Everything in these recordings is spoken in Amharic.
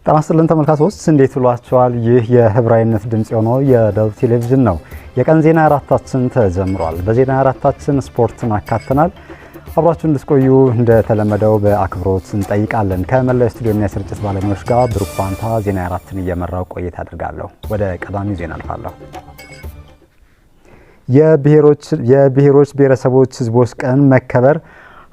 ጤና ይስጥልን ተመልካቾች እንዴት ውላችኋል? ይህ የህብራዊነት ድምጽ የሆነው የደቡብ ቴሌቪዥን ነው። የቀን ዜና አራታችን ተጀምሯል። በዜና አራታችን ስፖርትን አካተናል። አብራችሁን እንድትቆዩ እንደተለመደው በአክብሮት እንጠይቃለን። ከመላው ስቱዲዮና የስርጭት ባለሙያዎች ጋር ብሩክ ፋንታ ዜና አራትን እየመራው ቆይታ አድርጋለሁ። ወደ ቀዳሚው ዜና አልፋለሁ። የብሔሮች ብሔረሰቦች ህዝቦች ቀን መከበር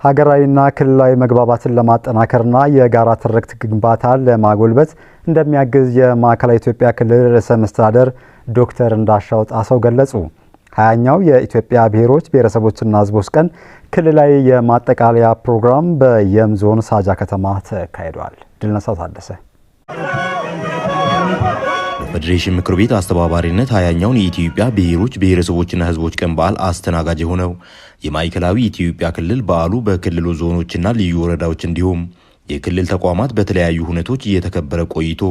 ሀገራዊና ክልላዊ መግባባትን ለማጠናከርና የጋራ ትርክት ግንባታን ለማጎልበት እንደሚያግዝ የማዕከላዊ ኢትዮጵያ ክልል ርዕሰ መስተዳድር ዶክተር እንዳሻው ጣሰው ገለጹ። 20ኛው የኢትዮጵያ ብሔሮች ብሔረሰቦችና ህዝቦች ቀን ክልላዊ የማጠቃለያ ፕሮግራም በየም ዞን ሳጃ ከተማ ተካሂዷል። ድልነሳው ታደሰ በፌዴሬሽን ምክር ቤት አስተባባሪነት 20ኛውን የኢትዮጵያ ብሔሮች ብሔረሰቦችና ህዝቦች ቀን በዓል አስተናጋጅ የሆነው የማዕከላዊ ኢትዮጵያ ክልል በዓሉ በክልሉ ዞኖችና ልዩ ወረዳዎች እንዲሁም የክልል ተቋማት በተለያዩ ሁነቶች እየተከበረ ቆይቶ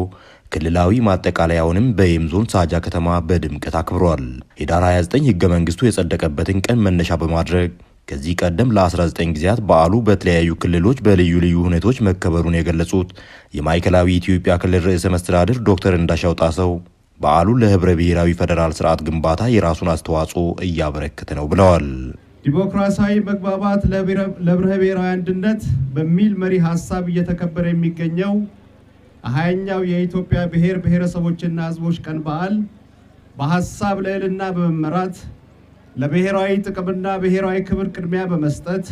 ክልላዊ ማጠቃለያውንም በየም ዞን ሳጃ ከተማ በድምቀት አክብሯል። ህዳር 29 ህገ መንግስቱ የጸደቀበትን ቀን መነሻ በማድረግ ከዚህ ቀደም ለ19 ጊዜያት በዓሉ በተለያዩ ክልሎች በልዩ ልዩ ሁኔታዎች መከበሩን የገለጹት የማዕከላዊ ኢትዮጵያ ክልል ርዕሰ መስተዳድር ዶክተር እንዳሻው ጣሰው በዓሉ ለህብረ ብሔራዊ ፌደራል ስርዓት ግንባታ የራሱን አስተዋጽኦ እያበረከተ ነው ብለዋል። ዲሞክራሲያዊ መግባባት ለህብረ ብሔራዊ አንድነት በሚል መሪ ሐሳብ እየተከበረ የሚገኘው 20ኛው የኢትዮጵያ ብሔር ብሔረሰቦችና ህዝቦች ቀን በዓል በሐሳብ ልዕልና በመመራት ለብሔራዊ ጥቅምና ብሔራዊ ክብር ቅድሚያ በመስጠት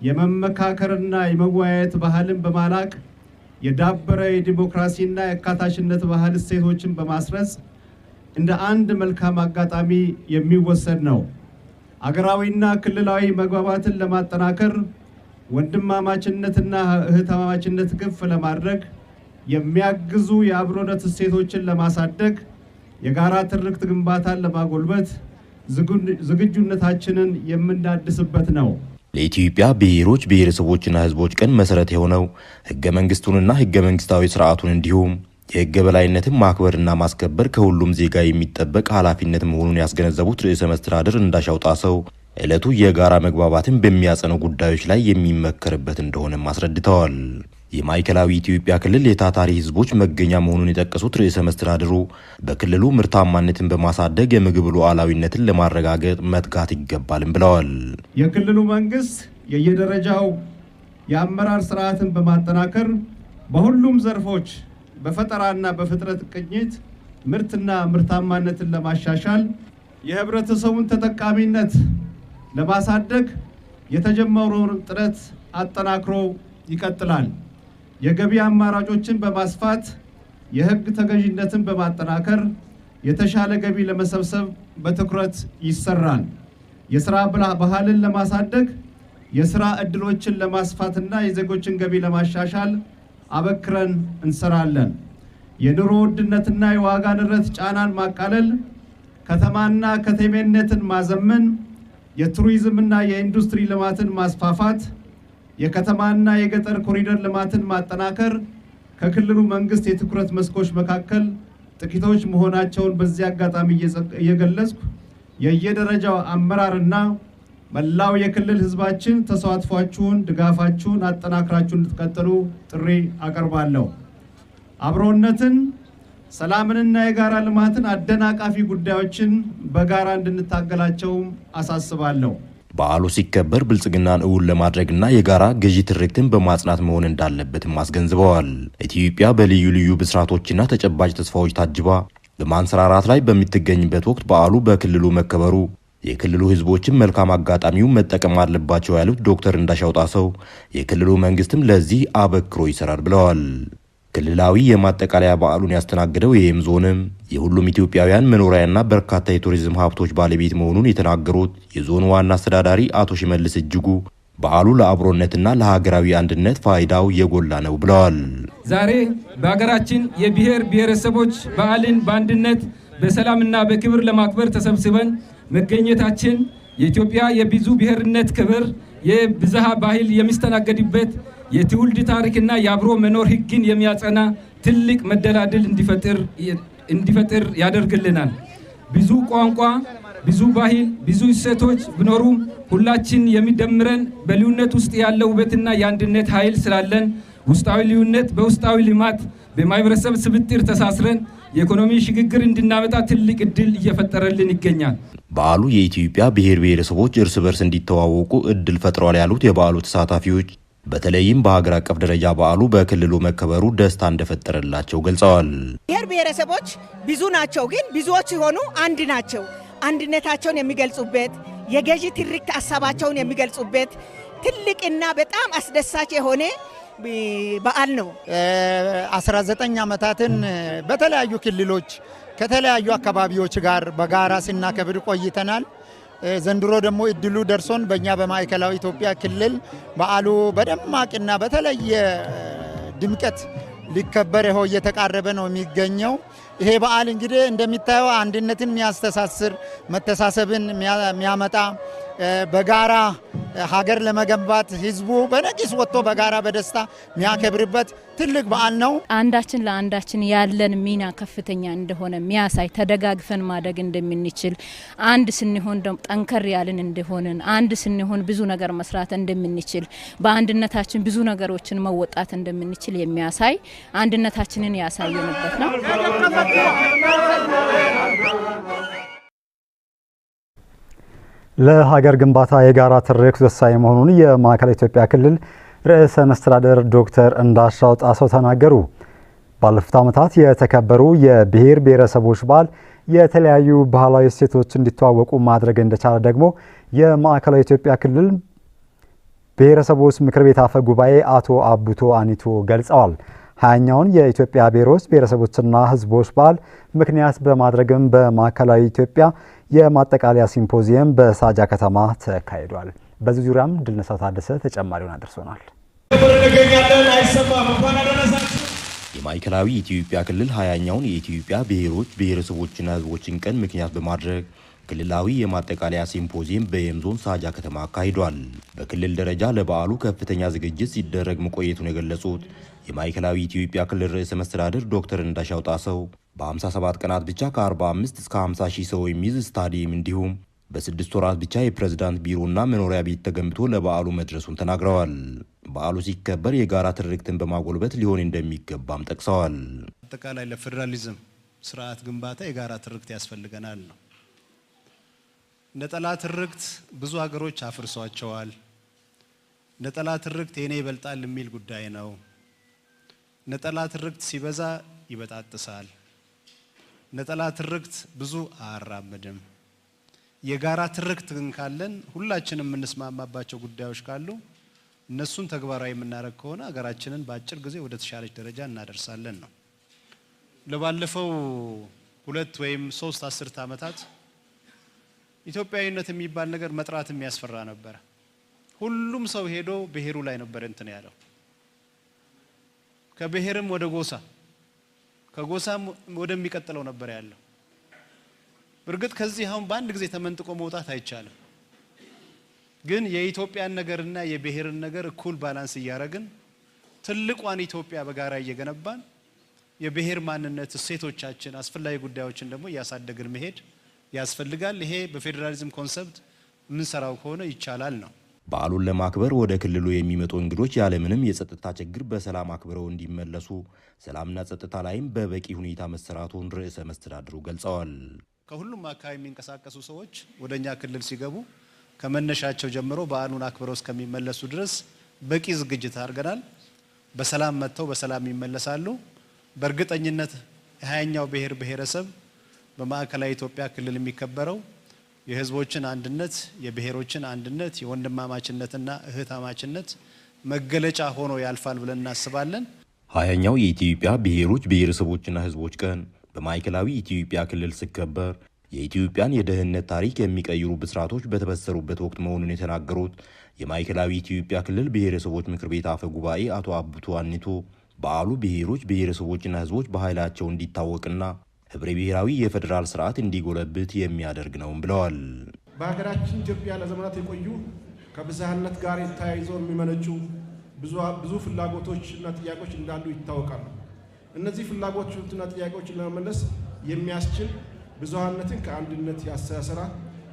የመመካከርና የመወያየት ባህልን በማላቅ የዳበረ የዲሞክራሲና የአካታችነት ባህል እሴቶችን በማስረጽ እንደ አንድ መልካም አጋጣሚ የሚወሰድ ነው። አገራዊና ክልላዊ መግባባትን ለማጠናከር ወንድማማችነትና እህትማማችነት ከፍ ለማድረግ የሚያግዙ የአብሮነት እሴቶችን ለማሳደግ የጋራ ትርክት ግንባታን ለማጎልበት ዝግጁነታችንን የምናድስበት ነው። ለኢትዮጵያ ብሔሮች ብሔረሰቦችና ህዝቦች ቀን መሰረት የሆነው ህገ መንግስቱንና ህገ መንግስታዊ ስርዓቱን እንዲሁም የህገ በላይነትን ማክበርና ማስከበር ከሁሉም ዜጋ የሚጠበቅ ኃላፊነት መሆኑን ያስገነዘቡት ርዕሰ መስተዳድር እንዳሻው ጣሰው ዕለቱ የጋራ መግባባትን በሚያጸኑ ጉዳዮች ላይ የሚመከርበት እንደሆነም አስረድተዋል። የማዕከላዊ ኢትዮጵያ ክልል የታታሪ ህዝቦች መገኛ መሆኑን የጠቀሱት ርዕሰ መስተዳድሩ በክልሉ ምርታማነትን በማሳደግ የምግብ ሉዓላዊነትን ለማረጋገጥ መትጋት ይገባልም ብለዋል። የክልሉ መንግስት የየደረጃው የአመራር ስርዓትን በማጠናከር በሁሉም ዘርፎች በፈጠራና በፍጥረት ቅኝት ምርትና ምርታማነትን ለማሻሻል የህብረተሰቡን ተጠቃሚነት ለማሳደግ የተጀመረውን ጥረት አጠናክሮ ይቀጥላል። የገቢ አማራጮችን በማስፋት የህግ ተገዥነትን በማጠናከር የተሻለ ገቢ ለመሰብሰብ በትኩረት ይሰራል። የስራ ባህልን ለማሳደግ የስራ እድሎችን ለማስፋትና የዜጎችን ገቢ ለማሻሻል አበክረን እንሰራለን። የኑሮ ውድነትና የዋጋ ንረት ጫናን ማቃለል፣ ከተማና ከተሜነትን ማዘመን፣ የቱሪዝምና የኢንዱስትሪ ልማትን ማስፋፋት፣ የከተማና የገጠር ኮሪደር ልማትን ማጠናከር ከክልሉ መንግስት የትኩረት መስኮች መካከል ጥቂቶች መሆናቸውን በዚህ አጋጣሚ እየገለጽኩ የየደረጃው አመራርና መላው የክልል ህዝባችን ተሳትፏችሁን፣ ድጋፋችሁን አጠናክራችሁ እንድትቀጥሉ ጥሪ አቀርባለሁ። አብሮነትን፣ ሰላምንና የጋራ ልማትን አደናቃፊ ጉዳዮችን በጋራ እንድንታገላቸው አሳስባለሁ። በዓሉ ሲከበር ብልጽግናን እውን ለማድረግና የጋራ ገዢ ትርክትን በማጽናት መሆን እንዳለበትም አስገንዝበዋል። ኢትዮጵያ በልዩ ልዩ ብስራቶችና ተጨባጭ ተስፋዎች ታጅባ በማንሰራራት ላይ በምትገኝበት ወቅት በዓሉ በክልሉ መከበሩ የክልሉ ህዝቦችን መልካም አጋጣሚውን መጠቀም አለባቸው ያሉት ዶክተር እንዳሻው ጣሰው የክልሉ መንግስትም ለዚህ አበክሮ ይሰራል ብለዋል። ክልላዊ የማጠቃለያ በዓሉን ያስተናገደው የየም ዞንም የሁሉም ኢትዮጵያውያን መኖሪያና በርካታ የቱሪዝም ሀብቶች ባለቤት መሆኑን የተናገሩት የዞኑ ዋና አስተዳዳሪ አቶ ሽመልስ እጅጉ በዓሉ ለአብሮነትና ለሀገራዊ አንድነት ፋይዳው የጎላ ነው ብለዋል። ዛሬ በሀገራችን የብሔር ብሔረሰቦች በዓልን በአንድነት በሰላምና በክብር ለማክበር ተሰብስበን መገኘታችን የኢትዮጵያ የብዙ ብሔርነት ክብር የብዝሃ ባህል የሚስተናገድበት የትውልድ ታሪክና የአብሮ መኖር ህግን የሚያጸና ትልቅ መደላድል እንዲፈጥር ያደርግልናል። ብዙ ቋንቋ፣ ብዙ ባህል፣ ብዙ እሴቶች ቢኖሩም ሁላችን የሚደምረን በልዩነት ውስጥ ያለው ውበትና የአንድነት ኃይል ስላለን ውስጣዊ ልዩነት በውስጣዊ ልማት በማህበረሰብ ስብጥር ተሳስረን የኢኮኖሚ ሽግግር እንድናመጣ ትልቅ እድል እየፈጠረልን ይገኛል። በዓሉ የኢትዮጵያ ብሔር ብሔረሰቦች እርስ በርስ እንዲተዋወቁ እድል ፈጥሯል ያሉት የበዓሉ ተሳታፊዎች በተለይም በሀገር አቀፍ ደረጃ በዓሉ በክልሉ መከበሩ ደስታ እንደፈጠረላቸው ገልጸዋል። ብሔር ብሔረሰቦች ብዙ ናቸው፣ ግን ብዙዎች ሲሆኑ አንድ ናቸው። አንድነታቸውን የሚገልጹበት የገዢ ትርክት ሀሳባቸውን የሚገልጹበት ትልቅና በጣም አስደሳች የሆነ በዓል ነው። 19 ዓመታትን በተለያዩ ክልሎች ከተለያዩ አካባቢዎች ጋር በጋራ ስናከብር ቆይተናል። ዘንድሮ ደግሞ እድሉ ደርሶን በእኛ በማዕከላዊ ኢትዮጵያ ክልል በዓሉ በደማቅና በተለየ ድምቀት ሊከበር ይኸው እየተቃረበ ነው የሚገኘው። ይሄ በዓል እንግዲህ እንደሚታየው አንድነትን የሚያስተሳስር መተሳሰብን የሚያመጣ በጋራ ሀገር ለመገንባት ህዝቡ በነቂስ ወጥቶ በጋራ በደስታ የሚያከብርበት ትልቅ በዓል ነው። አንዳችን ለአንዳችን ያለን ሚና ከፍተኛ እንደሆነ የሚያሳይ ተደጋግፈን ማደግ እንደምንችል አንድ ስንሆን ጠንከር ያልን እንደሆነን አንድ ስንሆን ብዙ ነገር መስራት እንደምንችል በአንድነታችን ብዙ ነገሮችን መወጣት እንደምንችል የሚያሳይ አንድነታችንን ያሳየንበት ነው። ለሀገር ግንባታ የጋራ ትርክት ወሳኝ መሆኑን የማዕከላዊ ኢትዮጵያ ክልል ርዕሰ መስተዳድር ዶክተር እንዳሻው ጣሰው ተናገሩ። ባለፉት ዓመታት የተከበሩ የብሔር ብሔረሰቦች በዓል የተለያዩ ባህላዊ እሴቶች እንዲተዋወቁ ማድረግ እንደቻለ ደግሞ የማዕከላዊ ኢትዮጵያ ክልል ብሔረሰቦች ምክር ቤት አፈ ጉባኤ አቶ አቡቶ አኒቶ ገልጸዋል። 20ኛውን የኢትዮጵያ ብሔሮች ብሔረሰቦችና ሕዝቦች በዓል ምክንያት በማድረግም በማዕከላዊ ኢትዮጵያ የማጠቃለያ ሲምፖዚየም በሳጃ ከተማ ተካሂዷል። በዚህ ዙሪያም ድልነሳው ታደሰ ተጨማሪውን አድርሶናል። የማዕከላዊ ኢትዮጵያ ክልል 20ኛውን የኢትዮጵያ ብሔሮች ብሔረሰቦችና ሕዝቦችን ቀን ምክንያት በማድረግ ክልላዊ የማጠቃለያ ሲምፖዚየም በየም ዞን ሳጃ ከተማ አካሂዷል። በክልል ደረጃ ለበዓሉ ከፍተኛ ዝግጅት ሲደረግ መቆየቱን የገለጹት የማዕከላዊ ኢትዮጵያ ክልል ርዕሰ መስተዳድር ዶክተር እንዳሻው ጣሰው በ57 ቀናት ብቻ ከ45 እስከ 50 ሺህ ሰው የሚይዝ ስታዲየም እንዲሁም በ6 ወራት ብቻ የፕሬዝዳንት ቢሮና መኖሪያ ቤት ተገንብቶ ለበዓሉ መድረሱን ተናግረዋል። በዓሉ ሲከበር የጋራ ትርክትን በማጎልበት ሊሆን እንደሚገባም ጠቅሰዋል። አጠቃላይ ለፌዴራሊዝም ስርዓት ግንባታ የጋራ ትርክት ያስፈልገናል ነው። ነጠላ ትርክት ብዙ ሀገሮች አፍርሷቸዋል። ነጠላ ትርክት የኔ ይበልጣል የሚል ጉዳይ ነው። ነጠላ ትርክት ሲበዛ ይበጣጥሳል። ነጠላ ትርክት ብዙ አያራምድም። የጋራ ትርክት ግን ካለን ሁላችንም የምንስማማባቸው ጉዳዮች ካሉ እነሱን ተግባራዊ የምናደርግ ከሆነ ሀገራችንን በአጭር ጊዜ ወደ ተሻለች ደረጃ እናደርሳለን ነው። ለባለፈው 2 ወይም 3 አስርት ዓመታት ኢትዮጵያዊነት የሚባል ነገር መጥራት የሚያስፈራ ነበር። ሁሉም ሰው ሄዶ ብሔሩ ላይ ነበር እንትን ያለው። ከብሔርም ወደ ጎሳ ከጎሳም ወደሚቀጥለው ነበር ያለው። በእርግጥ ከዚህ አሁን በአንድ ጊዜ ተመንጥቆ መውጣት አይቻልም። ግን የኢትዮጵያን ነገርና የብሔርን ነገር እኩል ባላንስ እያደረግን ትልቋን ኢትዮጵያ በጋራ እየገነባን የብሔር ማንነት እሴቶቻችን አስፈላጊ ጉዳዮችን ደግሞ እያሳደግን መሄድ ያስፈልጋል። ይሄ በፌዴራሊዝም ኮንሰፕት የምንሰራው ከሆነ ይቻላል ነው። በዓሉን ለማክበር ወደ ክልሉ የሚመጡ እንግዶች ያለምንም የጸጥታ ችግር በሰላም አክብረው እንዲመለሱ ሰላምና ጸጥታ ላይም በበቂ ሁኔታ መሰራቱን ርዕሰ መስተዳድሩ ገልጸዋል። ከሁሉም አካባቢ የሚንቀሳቀሱ ሰዎች ወደኛ ክልል ሲገቡ ከመነሻቸው ጀምሮ በዓሉን አክብረው እስከሚመለሱ ድረስ በቂ ዝግጅት አድርገናል። በሰላም መጥተው በሰላም ይመለሳሉ። በእርግጠኝነት 20ኛው ብሔር ብሔረሰብ በማዕከላዊ ኢትዮጵያ ክልል የሚከበረው የህዝቦችን አንድነት፣ የብሔሮችን አንድነት፣ የወንድማማችነትና እህታማችነት መገለጫ ሆኖ ያልፋል ብለን እናስባለን። 20ኛው የኢትዮጵያ ብሔሮች ብሔረሰቦችና ህዝቦች ቀን በማዕከላዊ ኢትዮጵያ ክልል ሲከበር የኢትዮጵያን የደህንነት ታሪክ የሚቀይሩ ብስራቶች በተበሰሩበት ወቅት መሆኑን የተናገሩት የማዕከላዊ ኢትዮጵያ ክልል ብሔረሰቦች ምክር ቤት አፈ ጉባኤ አቶ አቡቶ አኒቶ በዓሉ ብሔሮች ብሔረሰቦችና ህዝቦች በኃይላቸው እንዲታወቅና ህብረ ብሔራዊ የፌዴራል ስርዓት እንዲጎለብት የሚያደርግ ነው ብለዋል። በሀገራችን ኢትዮጵያ ለዘመናት የቆዩ ከብዝሃነት ጋር ተያይዘው የሚመነጩ ብዙ ፍላጎቶችና ጥያቄዎች እንዳሉ ይታወቃሉ። እነዚህ ፍላጎቶችና ጥያቄዎችን ለመመለስ የሚያስችል ብዙሃነትን ከአንድነት ያስተሳሰረ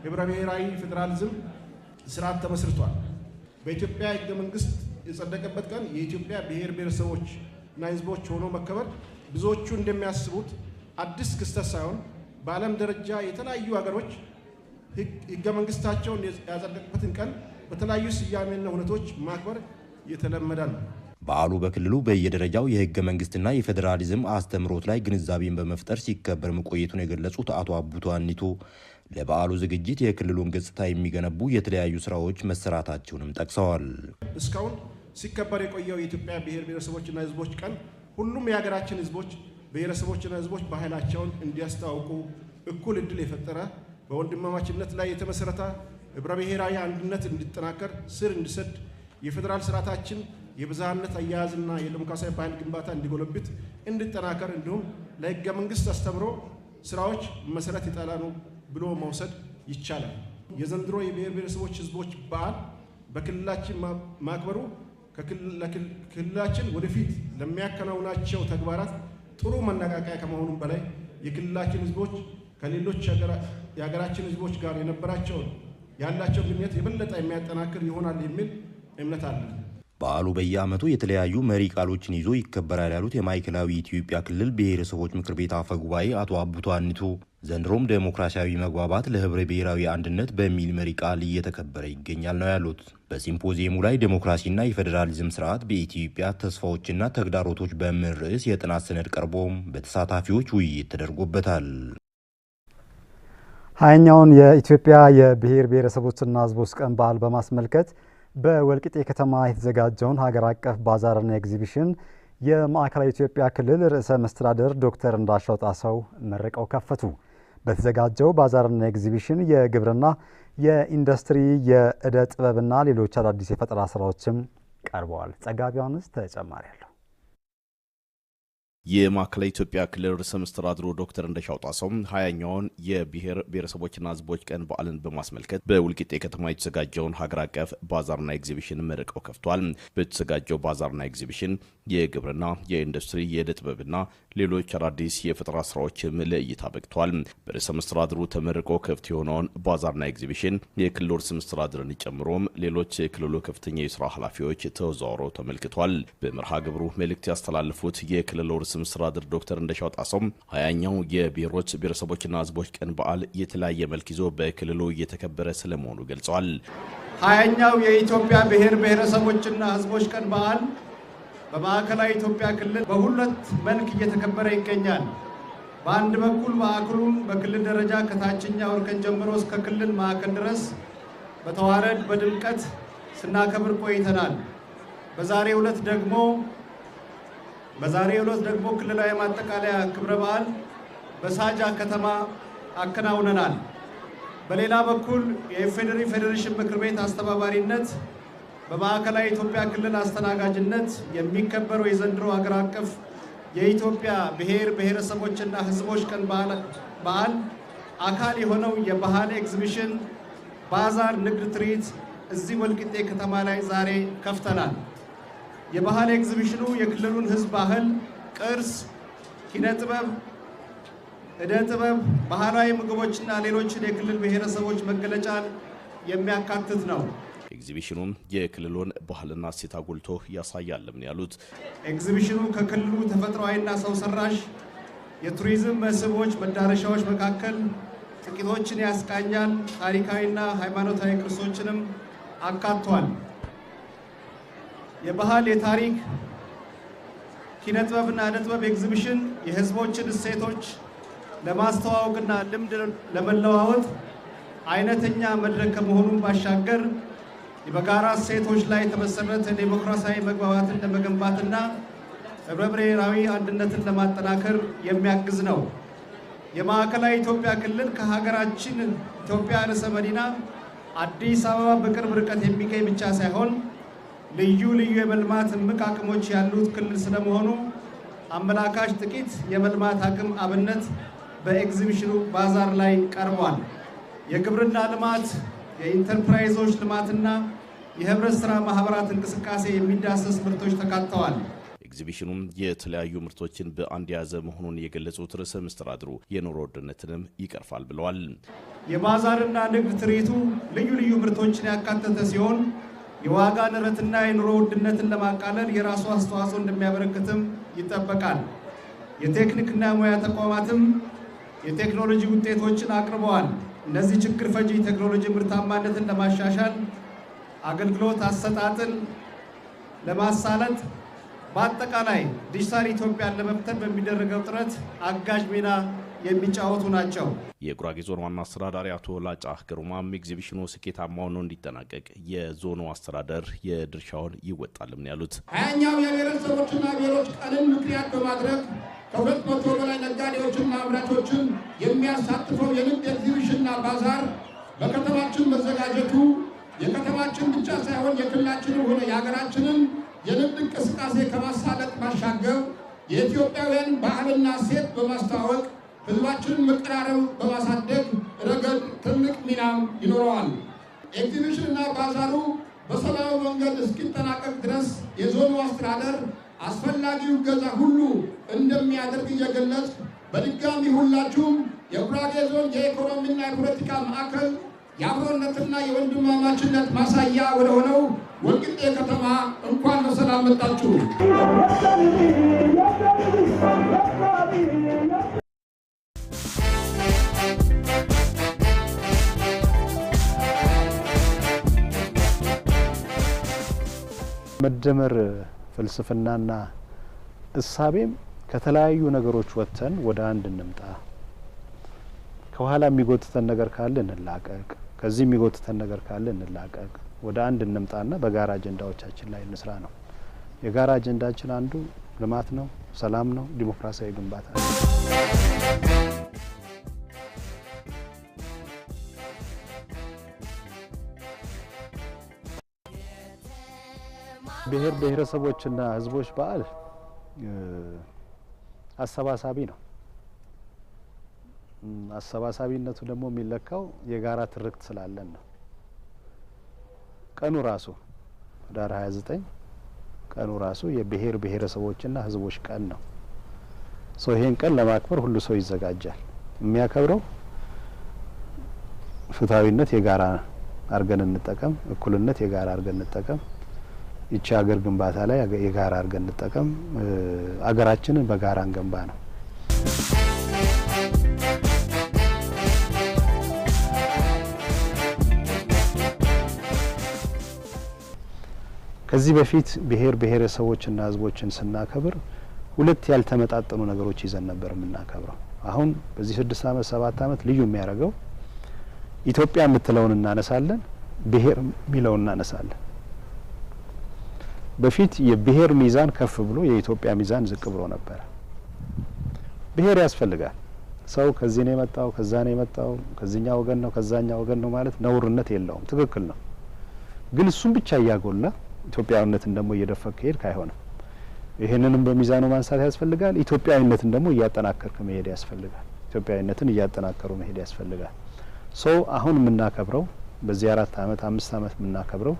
ህብረ ብሔራዊ ፌዴራሊዝም ስርዓት ተመስርቷል። በኢትዮጵያ ህገ መንግስት የጸደቀበት ቀን የኢትዮጵያ ብሔር ብሔረሰቦች እና ህዝቦች ሆኖ መከበር ብዙዎቹ እንደሚያስቡት አዲስ ክስተት ሳይሆን በዓለም ደረጃ የተለያዩ ሀገሮች ህገ መንግስታቸውን ያጸደቁበትን ቀን በተለያዩ ስያሜና ሁነቶች ማክበር የተለመደ ነው። በዓሉ በክልሉ በየደረጃው የህገ መንግስትና የፌዴራሊዝም አስተምሮት ላይ ግንዛቤን በመፍጠር ሲከበር መቆየቱን የገለጹት አቶ አቡቱ አኒቶ ለበዓሉ ዝግጅት የክልሉን ገጽታ የሚገነቡ የተለያዩ ስራዎች መሰራታቸውንም ጠቅሰዋል። እስካሁን ሲከበር የቆየው የኢትዮጵያ ብሔር ብሔረሰቦችና ህዝቦች ቀን ሁሉም የሀገራችን ህዝቦች ብሔረሰቦችና ህዝቦች ባህላቸውን እንዲያስተዋውቁ እኩል እድል የፈጠረ በወንድማማችነት ላይ የተመሰረተ ህብረ ብሔራዊ አንድነት እንዲጠናከር ስር እንዲሰድ የፌዴራል ስርዓታችን የብዝሃነት አያያዝና የዲሞክራሲያዊ ባህል ግንባታ እንዲጎለብት እንዲጠናከር እንዲሁም ለህገ መንግስት አስተምሮ ስራዎች መሰረት የጣለ ነው ብሎ መውሰድ ይቻላል። የዘንድሮ የብሔር ብሔረሰቦች ህዝቦች በዓል በክልላችን ማክበሩ ክልላችን ወደፊት ለሚያከናውናቸው ተግባራት ጥሩ መነቃቂያ ከመሆኑም በላይ የክልላችን ህዝቦች ከሌሎች የሀገራችን ህዝቦች ጋር ያላቸው ግንኙነት የበለጠ የሚያጠናክር ይሆናል የሚል እምነት አለ። በዓሉ በየዓመቱ የተለያዩ መሪ ቃሎችን ይዞ ይከበራል ያሉት የማዕከላዊ ኢትዮጵያ ክልል ብሔረሰቦች ምክር ቤት አፈ ጉባኤ አቶ አቡቱ አኒቶ ዘንድሮም ዴሞክራሲያዊ መግባባት ለህብረ ብሔራዊ አንድነት በሚል መሪ ቃል እየተከበረ ይገኛል ነው ያሉት። በሲምፖዚየሙ ላይ ዴሞክራሲና የፌዴራሊዝም ስርዓት በኢትዮጵያ ተስፋዎችና ተግዳሮቶች በሚል ርዕስ የጥናት ሰነድ ቀርቦም በተሳታፊዎች ውይይት ተደርጎበታል። 20ኛውን የኢትዮጵያ የብሔር ብሔረሰቦችና ህዝቦች ቀን በዓል በማስመልከት በወልቂጤ ከተማ የተዘጋጀውን ሀገር አቀፍ ባዛርና ኤግዚቢሽን የማዕከላዊ ኢትዮጵያ ክልል ርዕሰ መስተዳድር ዶክተር እንዳሻው ጣሰው መርቀው ከፈቱ። በተዘጋጀው ባዛርና ኤግዚቢሽን የግብርና፣ የኢንዱስትሪ፣ የእደ ጥበብና ሌሎች አዳዲስ የፈጠራ ስራዎችም ቀርበዋል። ጸጋቢ ዮሐንስ ተጨማሪ አለው። የማዕከላዊ ኢትዮጵያ ክልል ርዕሰ መስተዳድሩ ዶክተር እንዳሻው ጣሰው 20ኛውን የብሔር ብሔረሰቦችና ህዝቦች ቀን በዓልን በማስመልከት በወልቂጤ ከተማ የተዘጋጀውን ሀገር አቀፍ ባዛርና ኤግዚቢሽን መርቀው ከፍቷል። በተዘጋጀው ባዛርና ኤግዚቢሽን የግብርና፣ የኢንዱስትሪ፣ የእደ ጥበብና ሌሎች አዳዲስ የፈጠራ ስራዎችም ለእይታ በቅቷል። በርዕሰ መስተዳድሩ ተመርቆ ክፍት የሆነውን ባዛርና ኤግዚቢሽን የክልሉ ርዕሰ መስተዳድርን ጨምሮም ሌሎች የክልሉ ከፍተኛ የስራ ኃላፊዎች ተዘዋውረው ተመልክቷል። በመርሃ ግብሩ መልእክት ያስተላለፉት የክልሉ ርዕሰ መስተዳድር ዶክተር እንዳሻው ጣሰው 20ኛው የብሔሮች ብሔረሰቦችና ህዝቦች ቀን በዓል የተለያየ መልክ ይዞ በክልሉ እየተከበረ ስለመሆኑ ገልጸዋል። 20ኛው የኢትዮጵያ ብሔር ብሔረሰቦችና ህዝቦች ቀን በዓል በማዕከላዊ ኢትዮጵያ ክልል በሁለት መልክ እየተከበረ ይገኛል። በአንድ በኩል በዓሉን በክልል ደረጃ ከታችኛው እርከን ጀምሮ እስከ ክልል ማዕከል ድረስ በተዋረድ በድምቀት ስናከብር ቆይተናል። በዛሬው ዕለት ደግሞ ክልላዊ ማጠቃለያ ክብረ በዓል በሳጃ ከተማ አከናውነናል። በሌላ በኩል የኢፌዴሪ ፌዴሬሽን ምክር ቤት አስተባባሪነት በማዕከላዊ ኢትዮጵያ ክልል አስተናጋጅነት የሚከበረው የዘንድሮ ሀገር አቀፍ የኢትዮጵያ ብሔር ብሔረሰቦችና ህዝቦች ቀን በዓል አካል የሆነው የባህል ኤግዚቢሽን ባዛር ንግድ ትርኢት እዚህ ወልቂጤ ከተማ ላይ ዛሬ ከፍተናል። የባህል ኤግዚቢሽኑ የክልሉን ህዝብ ባህል፣ ቅርስ፣ ኪነ ጥበብ፣ እደ ጥበብ፣ ባህላዊ ምግቦችና ሌሎችን የክልል ብሔረሰቦች መገለጫን የሚያካትት ነው። ኤግዚቢሽኑም የክልሉን ባህልና እሴት አጉልቶ ያሳያልም ያሉት ኤግዚቢሽኑ ከክልሉ ተፈጥሯዊና ሰው ሰራሽ የቱሪዝም መስህቦች መዳረሻዎች መካከል ጥቂቶችን ያስቃኛል። ታሪካዊና ሃይማኖታዊ ቅርሶችንም አካቷል። የባህል፣ የታሪክ፣ ኪነ ጥበብና እደ ጥበብ ኤግዚቢሽን የህዝቦችን እሴቶች ለማስተዋወቅና ልምድ ለመለዋወጥ አይነተኛ መድረክ ከመሆኑን ባሻገር በጋራ እሴቶች ላይ የተመሰረተ ዴሞክራሲያዊ መግባባትን ለመገንባትና ህብረ ብሔራዊ አንድነትን ለማጠናከር የሚያግዝ ነው። የማዕከላዊ ኢትዮጵያ ክልል ከሀገራችን ኢትዮጵያ ርዕሰ መዲና አዲስ አበባ በቅርብ ርቀት የሚገኝ ብቻ ሳይሆን ልዩ ልዩ የመልማት እምቅ አቅሞች ያሉት ክልል ስለመሆኑ አመላካች ጥቂት የመልማት አቅም አብነት በኤግዚቢሽኑ ባዛር ላይ ቀርቧል። የግብርና ልማት፣ የኢንተርፕራይዞች ልማትና የህብረት ስራ ማህበራት እንቅስቃሴ የሚዳሰስ ምርቶች ተካተዋል። ኤግዚቢሽኑም የተለያዩ ምርቶችን በአንድ የያዘ መሆኑን የገለጹት ርዕሰ መስተዳድሩ የኑሮ ውድነትንም ይቀርፋል ብለዋል። የባዛርና ንግድ ትርኢቱ ልዩ ልዩ ምርቶችን ያካተተ ሲሆን የዋጋ ንረትና የኑሮ ውድነትን ለማቃለል የራሱ አስተዋጽኦ እንደሚያበረክትም ይጠበቃል። የቴክኒክና ሙያ ተቋማትም የቴክኖሎጂ ውጤቶችን አቅርበዋል። እነዚህ ችግር ፈጂ ቴክኖሎጂ ምርታማነትን ለማሻሻል አገልግሎት አሰጣጥን ለማሳለጥ በአጠቃላይ ዲጂታል ኢትዮጵያን ለመፍጠር በሚደረገው ጥረት አጋዥ ሚና የሚጫወቱ ናቸው። የጉራጌ ዞን ዋና አስተዳዳሪ አቶ ላጫ ግሩማም ኤግዚቢሽኑ ስኬታማ ሆኖ እንዲጠናቀቅ የዞኑ አስተዳደር የድርሻውን ይወጣልም ያሉት 20ኛው የብሔረሰቦችና ብሔሮች ቀንን ምክንያት በማድረግ ከ200 በላይ ነጋዴዎችና አምራቾችን የሚያሳትፈው የንግድ ኤግዚቢሽንና ባዛር በከተማችን መዘጋጀቱ የከተማችን ብቻ ሳይሆን የክልላችንን ሆነ የሀገራችንን የንግድ እንቅስቃሴ ከማሳለጥ ባሻገር የኢትዮጵያውያን ባህልና ሴት በማስተዋወቅ ህዝባችንን መቀራረብ በማሳደግ ረገድ ትልቅ ሚናም ይኖረዋል። ኤግዚቢሽንና ባዛሩ በሰላማዊ መንገድ እስኪጠናቀቅ ድረስ የዞኑ አስተዳደር አስፈላጊው ገዛ ሁሉ እንደሚያደርግ እየገለጽ በድጋሚ ሁላችሁም የጉራጌ ዞን የኢኮኖሚና የፖለቲካ ማዕከል የአብሮነትና የወንድማማችነት ማሳያ ወደ ሆነው ወልቂጤ ከተማ እንኳን በሰላም መጣችሁ። መደመር ፍልስፍናና እሳቤም ከተለያዩ ነገሮች ወጥተን ወደ አንድ እንምጣ። ከኋላ የሚጎትተን ነገር ካለ እንላቀቅ፣ ከዚህ የሚጎትተን ነገር ካለ እንላቀቅ፣ ወደ አንድ እንምጣና በጋራ አጀንዳዎቻችን ላይ እንስራ ነው። የጋራ አጀንዳችን አንዱ ልማት ነው፣ ሰላም ነው፣ ዲሞክራሲያዊ ግንባታ ነው። ብሔር ብሔረሰቦችና ህዝቦች በዓል አሰባሳቢ ነው። አሰባሳቢነቱ ደግሞ የሚለካው የጋራ ትርክት ስላለን ነው። ቀኑ ራሱ ህዳር 29 ቀኑ ራሱ የብሔር ብሔረሰቦችና ህዝቦች ቀን ነው። ይሄን ቀን ለማክበር ሁሉ ሰው ይዘጋጃል። የሚያከብረው ፍትሃዊነት የጋራ አርገን እንጠቀም፣ እኩልነት የጋራ አርገን እንጠቀም፣ ይቺ ሀገር ግንባታ ላይ የጋራ አርገን እንጠቀም፣ አገራችንን በጋራ እንገንባ ነው። ከዚህ በፊት ብሔር ብሔረሰቦችና ህዝቦችን ስናከብር ሁለት ያልተመጣጠኑ ነገሮች ይዘን ነበር የምናከብረው። አሁን በዚህ 6 አመት 7 አመት ልዩ የሚያደርገው ኢትዮጵያ የምትለውን እናነሳለን፣ ብሔር የሚለውን እናነሳለን። በፊት የብሔር ሚዛን ከፍ ብሎ የኢትዮጵያ ሚዛን ዝቅ ብሎ ነበር። ብሔር ያስፈልጋል። ሰው ከዚህ ነው የመጣው፣ ከዛ ነው የመጣው፣ ከዚህኛው ወገን ነው፣ ከዛኛው ወገን ነው ማለት ነውርነት የለውም፣ ትክክል ነው። ግን እሱም ብቻ እያጎላ ኢትዮጵያዊነትን ደግሞ እየደፈከ ሄድክ አይሆንም። ይሄንንም በሚዛኑ ማንሳት ያስፈልጋል። ኢትዮጵያዊነትን ደግሞ እያጠናከርክ መሄድ ያስፈልጋል። ኢትዮጵያዊነትን እያጠናከሩ መሄድ ያስፈልጋል። አሁን የምናከብረው በዚህ 4 አመት 5 አመት የምናከብረው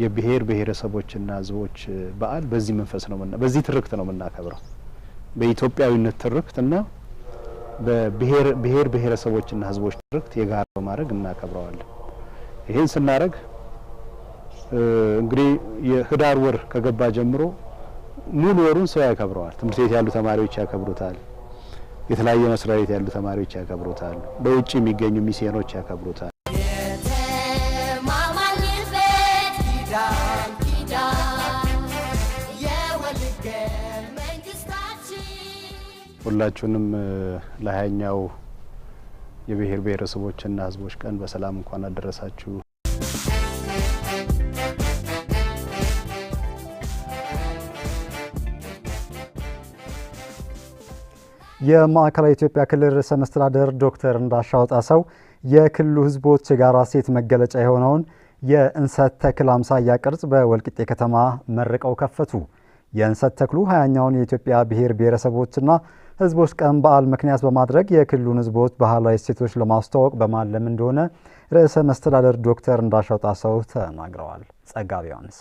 የብሔር ብሔረሰቦችና ህዝቦች በዓል በዚህ መንፈስ ነው፣ በዚህ ትርክት ነው የምናከብረው። በኢትዮጵያዊነት ትርክትና በብሔር ብሔረሰቦችና ህዝቦች ትርክት የጋራ በማድረግ እናከብረዋለን። ይሄን ስናደርግ እንግዲህ የህዳር ወር ከገባ ጀምሮ ሙሉ ወሩን ሰው ያከብረዋል። ትምህርት ቤት ያሉ ተማሪዎች ያከብሩታል። የተለያየ መስሪያ ቤት ያሉ ተማሪዎች ያከብሩታል። በውጭ የሚገኙ ሚስዮኖች ያከብሩታል። ሁላችሁንም ለ20ኛው የብሔር ብሔረሰቦችና ህዝቦች ቀን በሰላም እንኳን አደረሳችሁ። የማዕከላዊ ኢትዮጵያ ክልል ርዕሰ መስተዳድር ዶክተር እንዳሻው ጣሰው የክልሉ ህዝቦች የጋራ እሴት መገለጫ የሆነውን የእንሰት ተክል አምሳያ ቅርጽ በወልቂጤ ከተማ መርቀው ከፈቱ። የእንሰት ተክሉ 20ኛውን የኢትዮጵያ ብሔር ብሔረሰቦችና ህዝቦች ቀን በዓል ምክንያት በማድረግ የክልሉን ህዝቦች ባህላዊ እሴቶች ለማስተዋወቅ በማለም እንደሆነ ርዕሰ መስተዳድር ዶክተር እንዳሻው ጣሰው ተናግረዋል። ጸጋቢ ዮሐንስ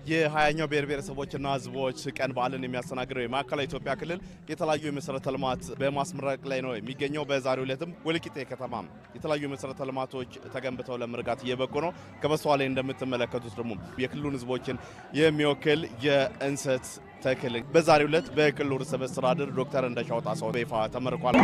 የ20ኛው ብሔር ብሔረሰቦችና ህዝቦች ቀን በዓልን የሚያስተናግደው የማዕከላዊ ኢትዮጵያ ክልል የተለያዩ የመሰረተ ልማት በማስመረቅ ላይ ነው የሚገኘው። በዛሬው ዕለትም ወልቂጤ ከተማ የተለያዩ የመሰረተ ልማቶች ተገንብተው ለምርቃት እየበቁ ነው። ከበስተኋላ ላይ እንደምትመለከቱት ደግሞ የክልሉን ህዝቦችን የሚወክል የእንሰት ተክል በዛሬው ዕለት በክልሉ ርዕሰ መስተዳድር ዶክተር እንደሻው ጣሰው በይፋ ተመርቋል።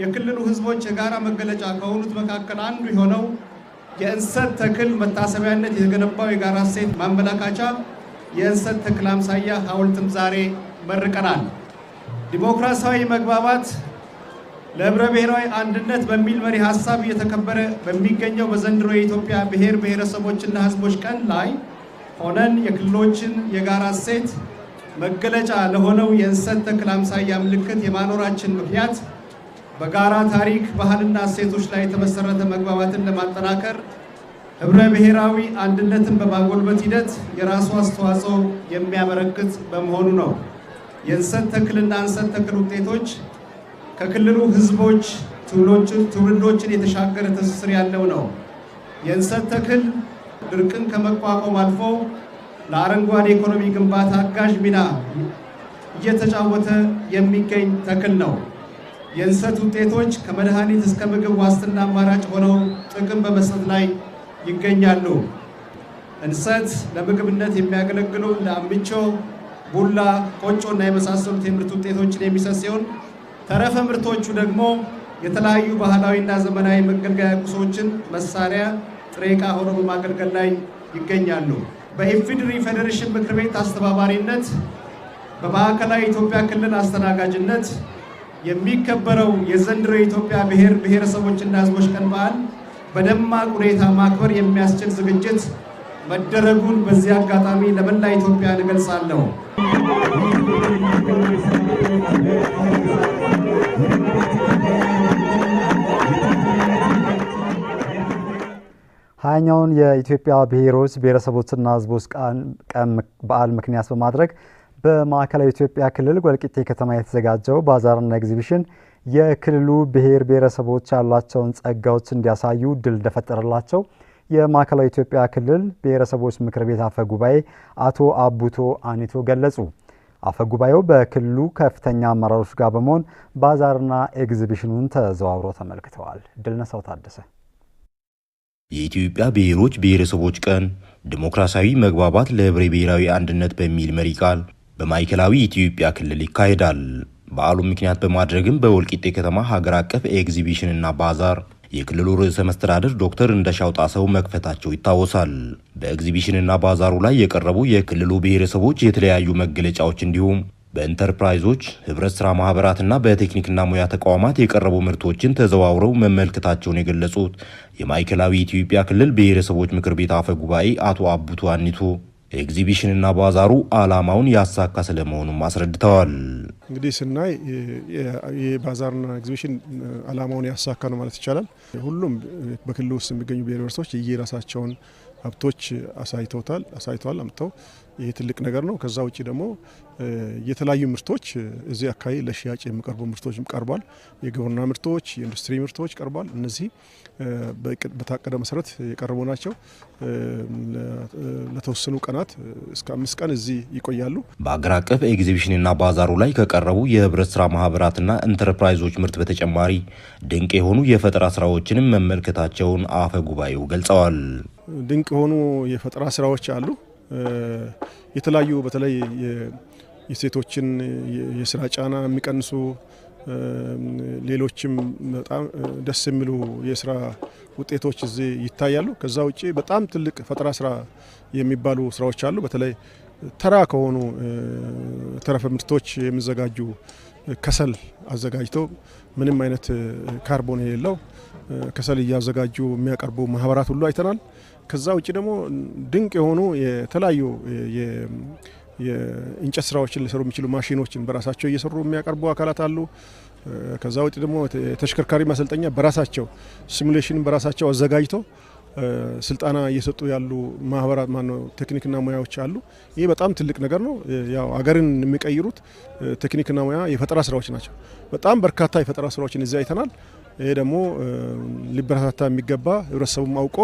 የክልሉ ህዝቦች የጋራ መገለጫ ከሆኑት መካከል አንዱ የሆነው የእንሰት ተክል መታሰቢያነት የተገነባው የጋራ እሴት ማመላካቻ የእንሰት ተክል አምሳያ ሐውልትም ዛሬ መርቀናል። ዲሞክራሲያዊ መግባባት ለህብረ ብሔራዊ አንድነት በሚል መሪ ሀሳብ እየተከበረ በሚገኘው በዘንድሮ የኢትዮጵያ ብሔር ብሔረሰቦችና ህዝቦች ቀን ላይ ሆነን የክልሎችን የጋራ እሴት መገለጫ ለሆነው የእንሰት ተክል አምሳያ ምልክት የማኖራችን ምክንያት በጋራ ታሪክ፣ ባህልና እሴቶች ላይ የተመሰረተ መግባባትን ለማጠናከር ህብረ ብሔራዊ አንድነትን በማጎልበት ሂደት የራሱ አስተዋጽኦ የሚያበረክት በመሆኑ ነው። የእንሰት ተክልና እንሰት ተክል ውጤቶች ከክልሉ ህዝቦች ትውልዶችን የተሻገረ ትስስር ያለው ነው። የእንሰት ተክል ድርቅን ከመቋቋም አልፎ ለአረንጓዴ ኢኮኖሚ ግንባታ አጋዥ ሚና እየተጫወተ የሚገኝ ተክል ነው። የእንሰት ውጤቶች ከመድኃኒት እስከ ምግብ ዋስትና አማራጭ ሆነው ጥቅም በመስጠት ላይ ይገኛሉ። እንሰት ለምግብነት የሚያገለግሉ እንደ አምቾ፣ ቡላ፣ ቆጮና የመሳሰሉት የምርት ውጤቶችን የሚሰጥ ሲሆን ተረፈ ምርቶቹ ደግሞ የተለያዩ ባህላዊና ዘመናዊ መገልገያ ቁሶችን፣ መሳሪያ፣ ጥሬ ዕቃ ሆነው በማገልገል ላይ ይገኛሉ። በኢፌዴሪ ፌዴሬሽን ምክር ቤት አስተባባሪነት በማዕከላዊ ኢትዮጵያ ክልል አስተናጋጅነት የሚከበረው የዘንድሮ የኢትዮጵያ ብሔር ብሔረሰቦችና ህዝቦች ቀን በዓል በደማቅ ሁኔታ ማክበር የሚያስችል ዝግጅት መደረጉን በዚህ አጋጣሚ ለመላ ኢትዮጵያ እገልጻለሁ። ሀያኛውን የኢትዮጵያ ብሔሮች ብሔረሰቦችና ህዝቦች ቀን በዓል ምክንያት በማድረግ በማዕከላዊ ኢትዮጵያ ክልል ወልቂጤ ከተማ የተዘጋጀው ባዛርና ኤግዚቢሽን የክልሉ ብሔር ብሔረሰቦች ያላቸውን ጸጋዎች እንዲያሳዩ ድል እንደፈጠረላቸው የማዕከላዊ ኢትዮጵያ ክልል ብሔረሰቦች ምክር ቤት አፈ ጉባኤ አቶ አቡቶ አኒቶ ገለጹ። አፈ ጉባኤው በክልሉ ከፍተኛ አመራሮች ጋር በመሆን ባዛርና ኤግዚቢሽኑን ተዘዋውሮ ተመልክተዋል። ድልነሳው ታደሰ። የኢትዮጵያ ብሔሮች ብሔረሰቦች ቀን ዲሞክራሲያዊ መግባባት ለህብረ ብሔራዊ አንድነት በሚል መሪ ቃል በማዕከላዊ ኢትዮጵያ ክልል ይካሄዳል። በዓሉ ምክንያት በማድረግም በወልቂጤ ከተማ ሀገር አቀፍ ኤግዚቢሽንና ባዛር የክልሉ ርዕሰ መስተዳድር ዶክተር እንደሻው ጣሰው መክፈታቸው ይታወሳል። በኤግዚቢሽንና ባዛሩ ላይ የቀረቡ የክልሉ ብሔረሰቦች የተለያዩ መገለጫዎች እንዲሁም በኢንተርፕራይዞች፣ ህብረት ስራ ማህበራትና በቴክኒክና ሙያ ተቋማት የቀረቡ ምርቶችን ተዘዋውረው መመልከታቸውን የገለጹት የማዕከላዊ ኢትዮጵያ ክልል ብሔረሰቦች ምክር ቤት አፈ ጉባኤ አቶ አቡቶ አኒቶ ኤግዚቢሽንና ባዛሩ ዓላማውን ያሳካ ስለመሆኑም አስረድተዋል። እንግዲህ ስናይ የባዛርና ኤግዚቢሽን ዓላማውን ያሳካ ነው ማለት ይቻላል። ሁሉም በክልሉ ውስጥ የሚገኙ ብሔረሰቦች የየራሳቸውን ሀብቶች አሳይተዋል አምጥተው ይሄ ትልቅ ነገር ነው። ከዛ ውጪ ደግሞ የተለያዩ ምርቶች እዚህ አካባቢ ለሽያጭ የሚቀርቡ ምርቶችም ቀርቧል። የግብርና ምርቶች፣ የኢንዱስትሪ ምርቶች ቀርቧል። እነዚህ በታቀደ መሰረት የቀረቡ ናቸው። ለተወሰኑ ቀናት እስከ 5 ቀን እዚህ ይቆያሉ። በአገር አቀፍ ኤግዚቢሽንና ባዛሩ ላይ ከቀረቡ የህብረት ስራ ማህበራትና ኢንተርፕራይዞች ምርት በተጨማሪ ድንቅ የሆኑ የፈጠራ ስራዎችንም መመልከታቸውን አፈ ጉባኤው ገልጸዋል። ድንቅ የሆኑ የፈጠራ ስራዎች አሉ። የተለያዩ በተለይ የሴቶችን የስራ ጫና የሚቀንሱ ሌሎችም በጣም ደስ የሚሉ የስራ ውጤቶች እዚህ ይታያሉ። ከዛ ውጪ በጣም ትልቅ ፈጠራ ስራ የሚባሉ ስራዎች አሉ። በተለይ ተራ ከሆኑ ተረፈ ምርቶች የሚዘጋጁ ከሰል አዘጋጅተው ምንም አይነት ካርቦን የሌለው ከሰል እያዘጋጁ የሚያቀርቡ ማህበራት ሁሉ አይተናል። ከዛ ውጪ ደግሞ ድንቅ የሆኑ የተለያዩ የእንጨት ስራዎችን ሊሰሩ የሚችሉ ማሽኖችን በራሳቸው እየሰሩ የሚያቀርቡ አካላት አሉ። ከዛ ውጪ ደግሞ ተሽከርካሪ ማሰልጠኛ በራሳቸው ሲሙሌሽን በራሳቸው አዘጋጅተው ስልጣና እየሰጡ ያሉ ማህበራት ቴክኒክና ሙያዎች አሉ። ይሄ በጣም ትልቅ ነገር ነው። ያው አገርን የሚቀይሩት ቴክኒክና ሙያ የፈጠራ ስራዎች ናቸው። በጣም በርካታ የፈጠራ ስራዎችን እዚህ አይተናል። ይሄ ደግሞ ሊበረታታ የሚገባ ህብረተሰቡም አውቆ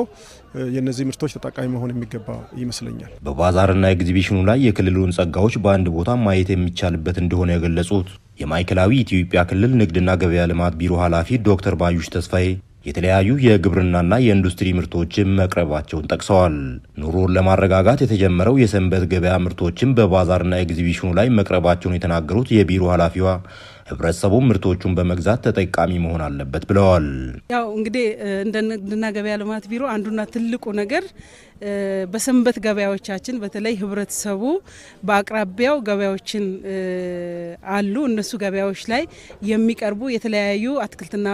የነዚህ ምርቶች ተጠቃሚ መሆን የሚገባ ይመስለኛል። በባዛርና ኤግዚቢሽኑ ላይ የክልሉን ጸጋዎች በአንድ ቦታ ማየት የሚቻልበት እንደሆነ የገለጹት የማዕከላዊ ኢትዮጵያ ክልል ንግድና ገበያ ልማት ቢሮ ኃላፊ ዶክተር ባዩሽ ተስፋዬ የተለያዩ የግብርናና የኢንዱስትሪ ምርቶችን መቅረባቸውን ጠቅሰዋል። ኑሮን ለማረጋጋት የተጀመረው የሰንበት ገበያ ምርቶችን በባዛርና ኤግዚቢሽኑ ላይ መቅረባቸውን የተናገሩት የቢሮ ኃላፊዋ ህብረተሰቡ ምርቶቹን በመግዛት ተጠቃሚ መሆን አለበት ብለዋል። ያው እንግዲህ እንደ ንግድና ገበያ ልማት ቢሮ አንዱና ትልቁ ነገር በሰንበት ገበያዎቻችን በተለይ ህብረተሰቡ በአቅራቢያው ገበያዎችን አሉ። እነሱ ገበያዎች ላይ የሚቀርቡ የተለያዩ አትክልትና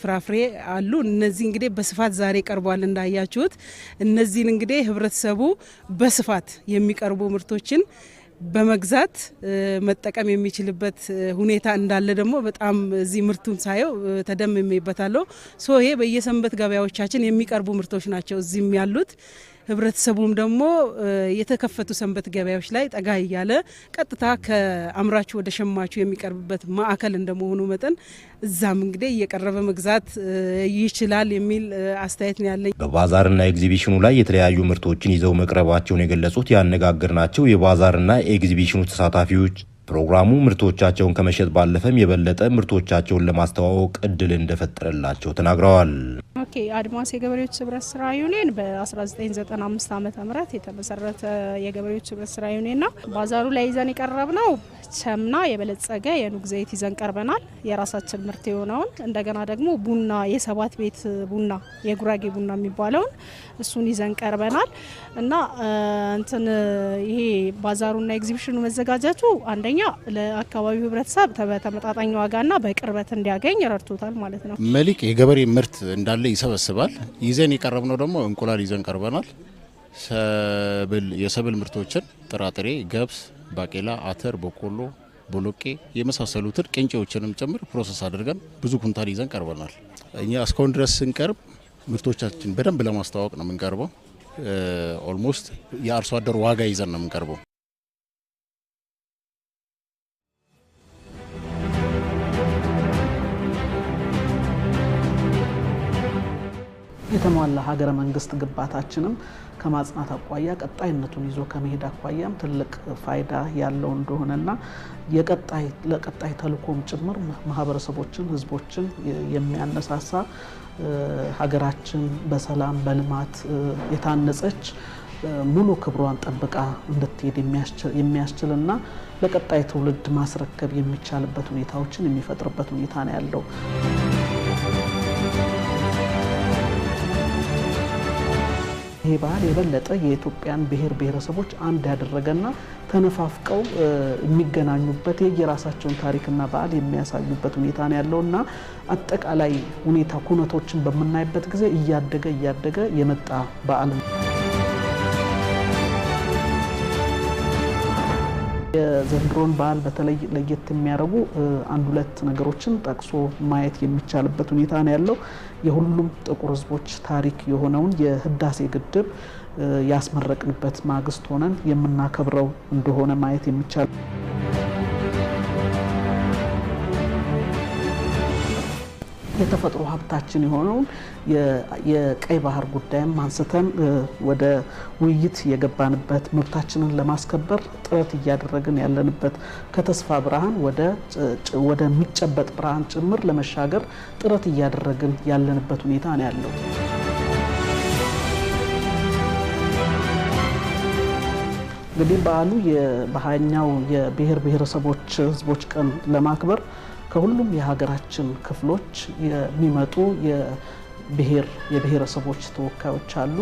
ፍራፍሬ አሉ። እነዚህ እንግዲህ በስፋት ዛሬ ቀርቧል እንዳያችሁት። እነዚህን እንግዲህ ህብረተሰቡ በስፋት የሚቀርቡ ምርቶችን በመግዛት መጠቀም የሚችልበት ሁኔታ እንዳለ ደግሞ በጣም እዚህ ምርቱን ሳየው ተደምሜበታለሁ። ይሄ በየሰንበት ገበያዎቻችን የሚቀርቡ ምርቶች ናቸው እዚህም ያሉት። ህብረተሰቡም ደግሞ የተከፈቱ ሰንበት ገበያዎች ላይ ጠጋ እያለ ቀጥታ ከአምራቹ ወደ ሸማቹ የሚቀርብበት ማዕከል እንደመሆኑ መጠን እዛም እንግዲህ እየቀረበ መግዛት ይችላል የሚል አስተያየት ነው ያለኝ። በባዛርና ኤግዚቢሽኑ ላይ የተለያዩ ምርቶችን ይዘው መቅረባቸውን የገለጹት ያነጋገርናቸው የባዛርና ኤግዚቢሽኑ ተሳታፊዎች ፕሮግራሙ ምርቶቻቸውን ከመሸጥ ባለፈም የበለጠ ምርቶቻቸውን ለማስተዋወቅ እድል እንደፈጠረላቸው ተናግረዋል። አድማስ የገበሬዎች ህብረት ስራ ዩኒየን በ1995 ዓ.ም የተመሰረተ የገበሬዎች ህብረት ስራ ዩኒየን ነው። ባዛሩ ላይ ይዘን የቀረብነው ሰምና የበለጸገ የኑግ ዘይት ይዘን ቀርበናል። የራሳችን ምርት የሆነውን እንደገና ደግሞ ቡና የሰባት ቤት ቡና የጉራጌ ቡና የሚባለውን እሱን ይዘን ቀርበናል እና ይሄ ባዛሩና ኤግዚቢሽኑ መዘጋጀቱ አንደኛ ለአካባቢው ህብረተሰብ በተመጣጣኝ ዋጋና በቅርበት እንዲያገኝ ረድቶታል ማለት ነው። መሊክ የገበሬ ምርት እንዳለ ይሰበስባል። ይዘን የቀረብነው ደግሞ እንቁላል ይዘን ቀርበናል። የሰብል ምርቶችን ጥራጥሬ፣ ገብስ፣ ባቄላ፣ አተር፣ በቆሎ፣ ቦሎቄ የመሳሰሉትን ቅንጬዎችንም ጭምር ፕሮሰስ አድርገን ብዙ ኩንታል ይዘን ቀርበናል። እኛ እስካሁን ድረስ ስንቀርብ ምርቶቻችን በደንብ ለማስተዋወቅ ነው የምንቀርበው። ኦልሞስት የአርሶ አደር ዋጋ ይዘን ነው የምንቀርበው። የተሟላ ሀገረ መንግስት ግንባታችንም ከማጽናት አኳያ ቀጣይነቱን ይዞ ከመሄድ አኳያም ትልቅ ፋይዳ ያለው እንደሆነና ለቀጣይ ተልእኮም ጭምር ማህበረሰቦችን፣ ህዝቦችን የሚያነሳሳ ሀገራችን በሰላም በልማት የታነጸች ሙሉ ክብሯን ጠብቃ እንድትሄድ የሚያስችልና ለቀጣይ ትውልድ ማስረከብ የሚቻልበት ሁኔታዎችን የሚፈጥርበት ሁኔታ ነው ያለው። ይሄ ባህል የበለጠ የኢትዮጵያን ብሔር ብሔረሰቦች አንድ ያደረገና ተነፋፍቀው የሚገናኙበት የየራሳቸውን ታሪክና ባህል የሚያሳዩበት ሁኔታ ነው ያለውና አጠቃላይ ሁኔታ ኩነቶችን በመናይበት ጊዜ እያደገ የመጣ በዓል ነው። የዘንድሮን በዓል በተለይ ለየት የሚያደርጉ አንድ ሁለት ነገሮችን ጠቅሶ ማየት የሚቻልበት ሁኔታ ነው ያለው። የሁሉም ጥቁር ህዝቦች ታሪክ የሆነውን የህዳሴ ግድብ ያስመረቅንበት ማግስት ሆነን የምናከብረው እንደሆነ ማየት የሚቻል የተፈጥሮ ሀብታችን የሆነውን የቀይ ባህር ጉዳይም አንስተን ወደ ውይይት የገባንበት መብታችንን ለማስከበር ጥረት እያደረግን ያለንበት ከተስፋ ብርሃን ወደ የሚጨበጥ ብርሃን ጭምር ለመሻገር ጥረት እያደረግን ያለንበት ሁኔታ ነው ያለው። እንግዲህ በዓሉ በሃያኛው የብሔር ብሔረሰቦች ህዝቦች ቀን ለማክበር ከሁሉም የሀገራችን ክፍሎች የሚመጡ የብሔረሰቦች ተወካዮች አሉ።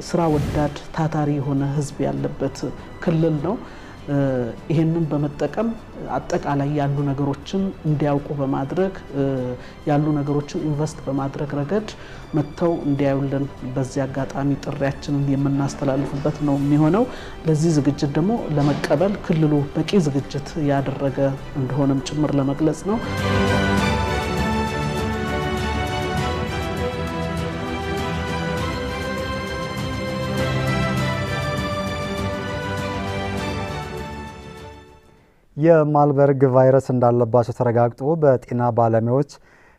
ስራ ወዳድ ታታሪ የሆነ ህዝብ ያለበት ክልል ነው። ይሄንን በመጠቀም አጠቃላይ ያሉ ነገሮችን እንዲያውቁ በማድረግ ያሉ ነገሮችን ኢንቨስት በማድረግ ረገድ መጥተው እንዲያዩልን በዚህ አጋጣሚ ጥሪያችንን የምናስተላልፍበት ነው የሚሆነው። ለዚህ ዝግጅት ደግሞ ለመቀበል ክልሉ በቂ ዝግጅት ያደረገ እንደሆነም ጭምር ለመግለጽ ነው። የማርበርግ ቫይረስ እንዳለባቸው ተረጋግጦ በጤና ባለሙያዎች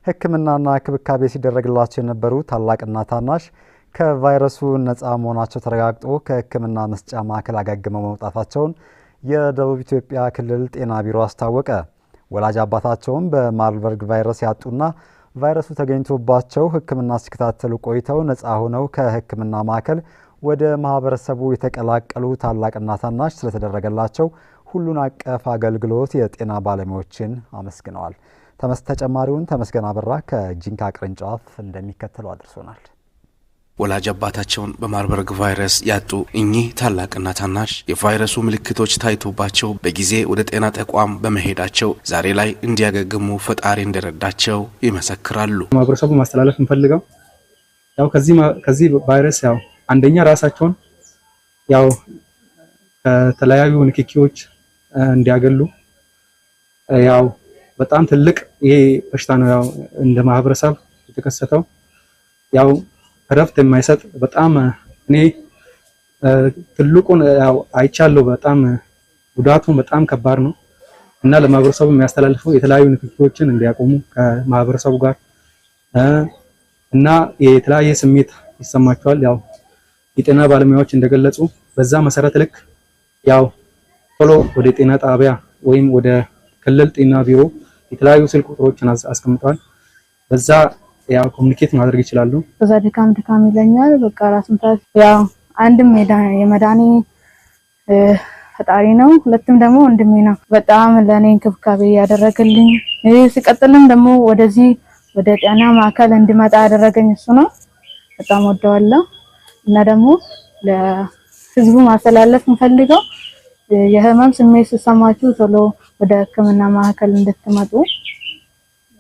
ሕክምናና ክብካቤ ሲደረግላቸው የነበሩ ታላቅና ታናሽ ከቫይረሱ ነፃ መሆናቸው ተረጋግጦ ከሕክምና መስጫ ማዕከል አገግመው መውጣታቸውን የደቡብ ኢትዮጵያ ክልል ጤና ቢሮ አስታወቀ። ወላጅ አባታቸውን በማርበርግ ቫይረስ ያጡና ቫይረሱ ተገኝቶባቸው ሕክምና ሲከታተሉ ቆይተው ነፃ ሆነው ከሕክምና ማዕከል ወደ ማህበረሰቡ የተቀላቀሉ ታላቅና ታናሽ ስለተደረገላቸው ሁሉን አቀፍ አገልግሎት የጤና ባለሙያዎችን አመስግነዋል። ተጨማሪውን ተመስገን አበራ ከጂንካ ቅርንጫፍ እንደሚከተለው አድርሶናል። ወላጅ አባታቸውን በማርበርግ ቫይረስ ያጡ እኚህ ታላቅና ታናሽ የቫይረሱ ምልክቶች ታይቶባቸው በጊዜ ወደ ጤና ተቋም በመሄዳቸው ዛሬ ላይ እንዲያገግሙ ፈጣሪ እንደረዳቸው ይመሰክራሉ። ማህበረሰቡ ማስተላለፍ እንፈልገው ያው ከዚህ ቫይረስ ያው አንደኛ ራሳቸውን ያው ከተለያዩ ንክኪዎች እንዲያገሉ ያው በጣም ትልቅ ይሄ በሽታ ነው። ያው እንደ ማህበረሰብ የተከሰተው ያው ረፍት የማይሰጥ በጣም እኔ ትልቁን ያው አይቻለሁ። በጣም ጉዳቱን በጣም ከባድ ነው እና ለማህበረሰቡ የሚያስተላልፈው የተለያዩ ንክኪዎችን እንዲያቆሙ ከማህበረሰቡ ጋር እና የተለያየ ስሜት ይሰማቸዋል። ያው የጤና ባለሙያዎች እንደገለጹ በዛ መሰረት ልክ ያው ቶሎ ወደ ጤና ጣቢያ ወይም ወደ ክልል ጤና ቢሮ የተለያዩ ስልክ ቁጥሮችን አስቀምጠዋል። በዛ ያው ኮሙኒኬት ማድረግ ይችላሉ። በዛ ድካም ይለኛል። በቃ ራስ ምታት ያው አንድም የመዳኒ ፈጣሪ ነው፣ ሁለትም ደግሞ ወንድሜ ነው። በጣም ለኔ እንክብካቤ ያደረገልኝ ሲቀጥልም ደግሞ ወደዚህ ወደ ጤና ማዕከል እንድመጣ ያደረገኝ እሱ ነው። በጣም ወደዋለሁ እና ደግሞ ለህዝቡ ማስተላለፍ እንፈልገው የህመም ስሜት ሲሰማችሁ ቶሎ ወደ ሕክምና ማዕከል እንድትመጡ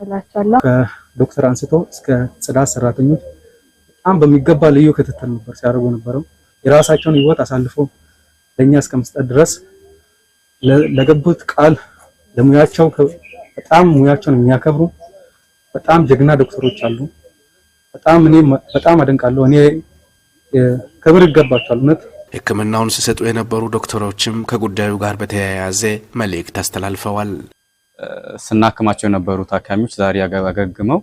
እላችኋለሁ። ከዶክተር አንስቶ እስከ ጽዳት ሰራተኞች በጣም በሚገባ ልዩ ክትትል ነበር ሲያደርጉ ነበረው። የራሳቸውን ህይወት አሳልፎ ለኛ እስከመስጠት ድረስ ለገቡት ቃል ለሙያቸው በጣም ሙያቸውን የሚያከብሩ በጣም ጀግና ዶክተሮች አሉ። እኔ በጣም አደንቃለሁ። እኔ ክብር ይገባቸዋል። እውነት ሕክምናውን ሲሰጡ የነበሩ ዶክተሮችም ከጉዳዩ ጋር በተያያዘ መልእክት አስተላልፈዋል። ስናክማቸው የነበሩ ታካሚዎች ዛሬ አገግመው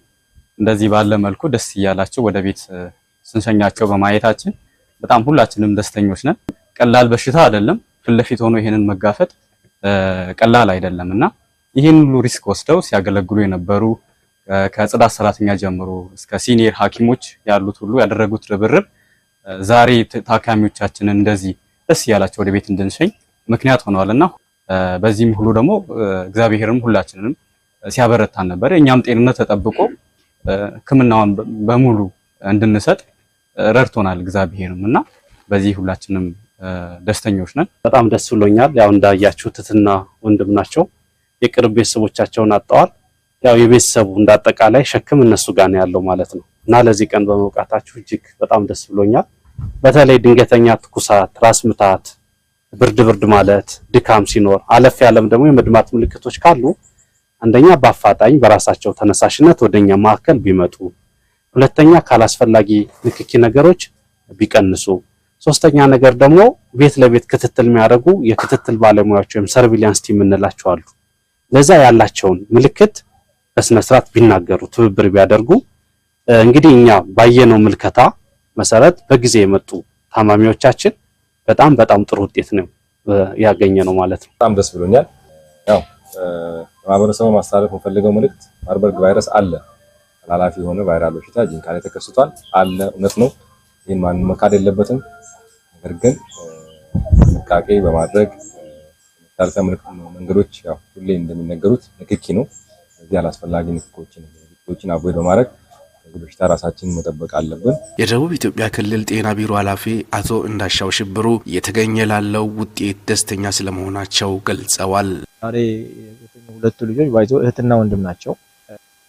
እንደዚህ ባለ መልኩ ደስ እያላቸው ወደ ቤት ስንሸኛቸው በማየታችን በጣም ሁላችንም ደስተኞች ነን። ቀላል በሽታ አይደለም። ፊት ለፊት ሆኖ ይሄንን መጋፈጥ ቀላል አይደለምና ይሄን ሁሉ ሪስክ ወስደው ሲያገለግሉ የነበሩ ከጽዳት ሰራተኛ ጀምሮ እስከ ሲኒየር ሐኪሞች ያሉት ሁሉ ያደረጉት ርብርብ ዛሬ ታካሚዎቻችንን እንደዚህ ደስ እያላቸው ወደ ቤት እንድንሸኝ ምክንያት ሆነዋልና በዚህም ሁሉ ደግሞ እግዚአብሔርም ሁላችንንም ሲያበረታን ነበር። እኛም ጤንነት ተጠብቆ ሕክምናውን በሙሉ እንድንሰጥ ረድቶናል እግዚአብሔርምና በዚህ ሁላችንም ደስተኞች ነን። በጣም ደስ ብሎኛል። ያው እንዳያችሁት እህትና ወንድም ናቸው። የቅርብ ቤተሰቦቻቸውን አጣዋል። ያው የቤተሰቡ እንዳጠቃላይ ሸክም እነሱ ጋር ነው ያለው ማለት ነው እና ለዚህ ቀን በመውቃታችሁ እጅግ በጣም ደስ ብሎኛል። በተለይ ድንገተኛ ትኩሳት፣ ራስ ምታት፣ ብርድ ማለት ድካም ሲኖር አለፍ ያለም ደግሞ የመድማት ምልክቶች ካሉ አንደኛ በአፋጣኝ በራሳቸው ተነሳሽነት ወደኛ ማዕከል ቢመጡ፣ ሁለተኛ ካላስፈላጊ ንክኪ ነገሮች ቢቀንሱ፣ ሶስተኛ ነገር ደግሞ ቤት ለቤት ክትትል የሚያደርጉ የክትትል ባለሙያዎች ወይም ሰርቪላንስ ቲም እንላቸው አሉ። ለዛ ያላቸውን ምልክት በስነ ስርዓት ቢናገሩ ትብብር ቢያደርጉ እንግዲህ እኛ ባየነው ምልከታ መሰረት በጊዜ የመጡ ታማሚዎቻችን በጣም ጥሩ ውጤት ነው ያገኘ ነው ማለት ነው። በጣም ደስ ብሎኛል። ያው ማህበረሰቡ ማስተላለፍ የምፈልገው መልእክት ማርበርግ ቫይረስ አለ፣ ተላላፊ የሆነ ቫይራል በሽታ ጂንካ ላይ ተከስቷል አለ። እውነት ነው፣ ይህን ማንም መካድ የለበትም። ነገር ግን ጥንቃቄ በማድረግ መተላለፊያ መንገዶች ያው ሁሌ እንደሚነገሩት ንክኪ ነው። ስለዚህ አላስፈላጊ ንክኪዎችን አቮይድ በማድረግ በሽታ ራሳችንን መጠበቅ አለብን። የደቡብ ኢትዮጵያ ክልል ጤና ቢሮ ኃላፊ አቶ እንዳሻው ሽብሩ እየተገኘ ላለው ውጤት ደስተኛ ስለመሆናቸው ገልጸዋል። ዛሬ ሁለቱ ልጆች ባይዞ እህትና ወንድም ናቸው።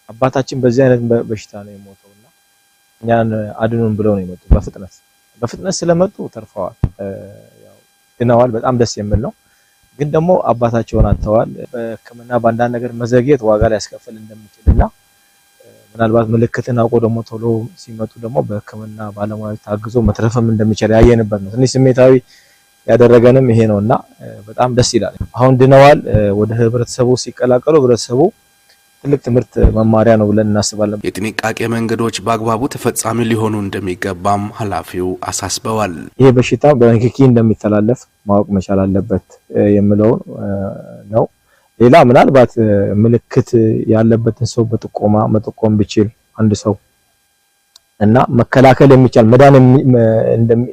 አባታችን በዚህ አይነት በሽታ ነው የሞተውና እኛን አድኑን ብለው ነው የመጡት። በፍጥነት ስለመጡ ተርፈዋል፣ ያው ድነዋል። በጣም ደስ የሚል ነው። ግን ደግሞ አባታቸውን አጥተዋል። በሕክምና በአንዳንድ ነገር መዘግየት ዋጋ ሊያስከፍል እንደሚችልና ምናልባት ምልክትን አውቆ ደግሞ ቶሎ ሲመጡ ደግሞ በሕክምና ባለሙያዎች ታግዞ መትረፍም እንደሚችል ያየንበት ነው። ትንሽ ስሜታዊ ያደረገንም ይሄ ነውና በጣም ደስ ይላል። አሁን ድነዋል። ወደ ህብረተሰቡ ሲቀላቀሉ ህብረተሰቡ ትልቅ ትምህርት መማሪያ ነው ብለን እናስባለን። የጥንቃቄ መንገዶች በአግባቡ ተፈጻሚ ሊሆኑ እንደሚገባም ኃላፊው አሳስበዋል። ይሄ በሽታ በንክኪ እንደሚተላለፍ ማወቅ መቻል አለበት የሚለው ነው። ሌላ ምናልባት ምልክት ያለበትን ሰው በጥቆማ መጠቆም ቢችል አንድ ሰው እና መከላከል የሚቻል መዳን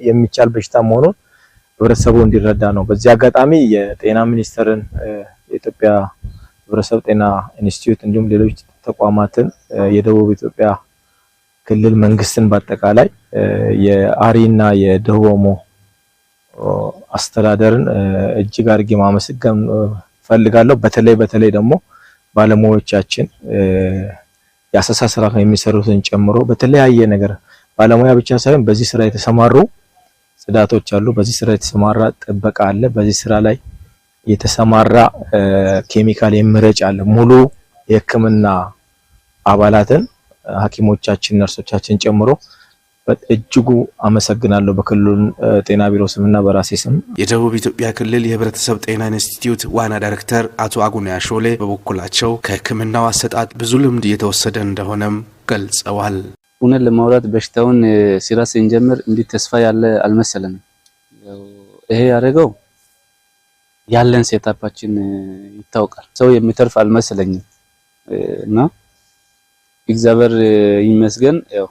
የሚቻል በሽታ መሆኑን ህብረተሰቡ እንዲረዳ ነው። በዚህ አጋጣሚ የጤና ሚኒስቴርን የኢትዮጵያ ህብረተሰብ ጤና ኢንስቲትዩት እንዲሁም ሌሎች ተቋማትን የደቡብ ኢትዮጵያ ክልል መንግስትን በአጠቃላይ የአሪና የደቡብ ኦሞ አስተዳደርን እጅግ አድርጌ ማመስገን ፈልጋለሁ። በተለይ ደግሞ ባለሙያዎቻችን የአሰሳ ስራ የሚሰሩትን ጨምሮ በተለያየ ነገር ባለሙያ ብቻ ሳይሆን በዚህ ስራ የተሰማሩ ጽዳቶች አሉ፣ በዚህ ስራ የተሰማራ ጥበቃ አለ፣ በዚህ ስራ ላይ የተሰማራ ኬሚካል የሚረጭ አለ። ሙሉ የህክምና አባላትን ሐኪሞቻችን ነርሶቻችን ጨምሮ በእጅጉ አመሰግናለሁ በክልሉ ጤና ቢሮ ስምና በራሴ ስም። የደቡብ ኢትዮጵያ ክልል የህብረተሰብ ጤና ኢንስቲትዩት ዋና ዳይሬክተር አቶ አጉና ሾሌ በበኩላቸው ከህክምናው አሰጣጥ ብዙ ልምድ እየተወሰደ እንደሆነም ገልጸዋል። እውነት ለማውራት በሽታውን ስራ ስንጀምር እንዲህ ተስፋ ያለ አልመሰለንም። ይሄ ያደረገው ያለን ሴታፓችን ይታወቃል። ሰው የሚተርፍ አልመሰለኝም እና እግዚአብሔር ይመስገን ያው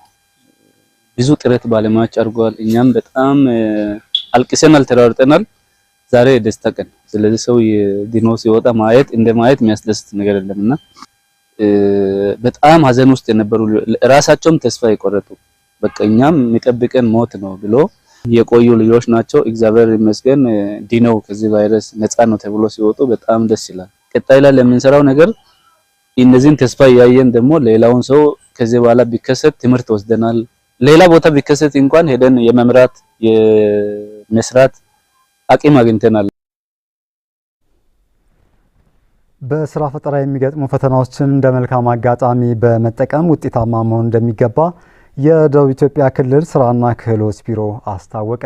ብዙ ጥረት ባለሙያዎች አድርገዋል። እኛም በጣም አልቅሰናል፣ ተራርጠናል። ዛሬ ደስታ ቀን። ስለዚህ ሰው ድኖ ሲወጣ ማየት እንደማየት የሚያስደስት ነገር የለምና በጣም ሀዘን ውስጥ የነበሩ ራሳቸውም ተስፋ የቆረጡ በቃ እኛም የሚጠብቀን ሞት ነው ብሎ የቆዩ ልጆች ናቸው። እግዚአብሔር ይመስገን ዲነው ከዚህ ቫይረስ ነፃ ነው ተብሎ ሲወጡ በጣም ደስ ይላል። ቀጣይ ላይ ለምንሰራው ነገር እነዚህን ተስፋ ያየን ደግሞ ሌላውን ሰው ከዚህ በኋላ ቢከሰት ትምህርት ወስደናል። ሌላ ቦታ ቢከሰት እንኳን ሄደን የመምራት የመስራት አቅም አግኝተናል። በስራ ፈጠራ የሚገጥሙ ፈተናዎችን እንደ መልካም አጋጣሚ በመጠቀም ውጤታማ መሆን እንደሚገባ የደቡብ ኢትዮጵያ ክልል ስራና ክህሎት ቢሮ አስታወቀ።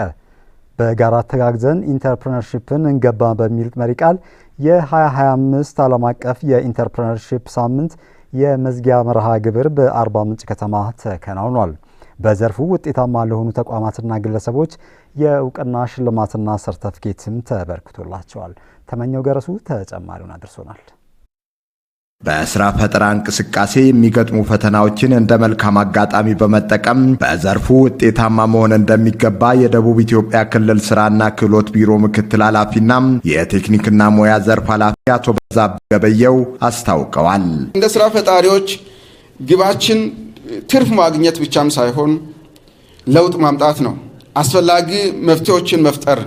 በጋራ ተጋግዘን ኢንተርፕረነርሺፕን እንገባ በሚል መሪ ቃል የ2025 ዓለም አቀፍ የኢንተርፕረነርሺፕ ሳምንት የመዝጊያ መርሃ ግብር በአርባ ምንጭ ከተማ ተከናውኗል። በዘርፉ ውጤታማ ለሆኑ ተቋማትና ግለሰቦች የእውቅና ሽልማትና ሰርተፊኬትም ተበርክቶላቸዋል። ተመኘው ገረሱ ተጨማሪውን አድርሶናል። በስራ ፈጠራ እንቅስቃሴ የሚገጥሙ ፈተናዎችን እንደ መልካም አጋጣሚ በመጠቀም በዘርፉ ውጤታማ መሆን እንደሚገባ የደቡብ ኢትዮጵያ ክልል ስራና ክህሎት ቢሮ ምክትል ኃላፊና የቴክኒክና ሙያ ዘርፍ ኃላፊ አቶ በዛብህ ገበየው አስታውቀዋል። እንደ ስራ ፈጣሪዎች ግባችን ትርፍ ማግኘት ብቻም ሳይሆን ለውጥ ማምጣት ነው። አስፈላጊ መፍትሄዎችን መፍጠር፣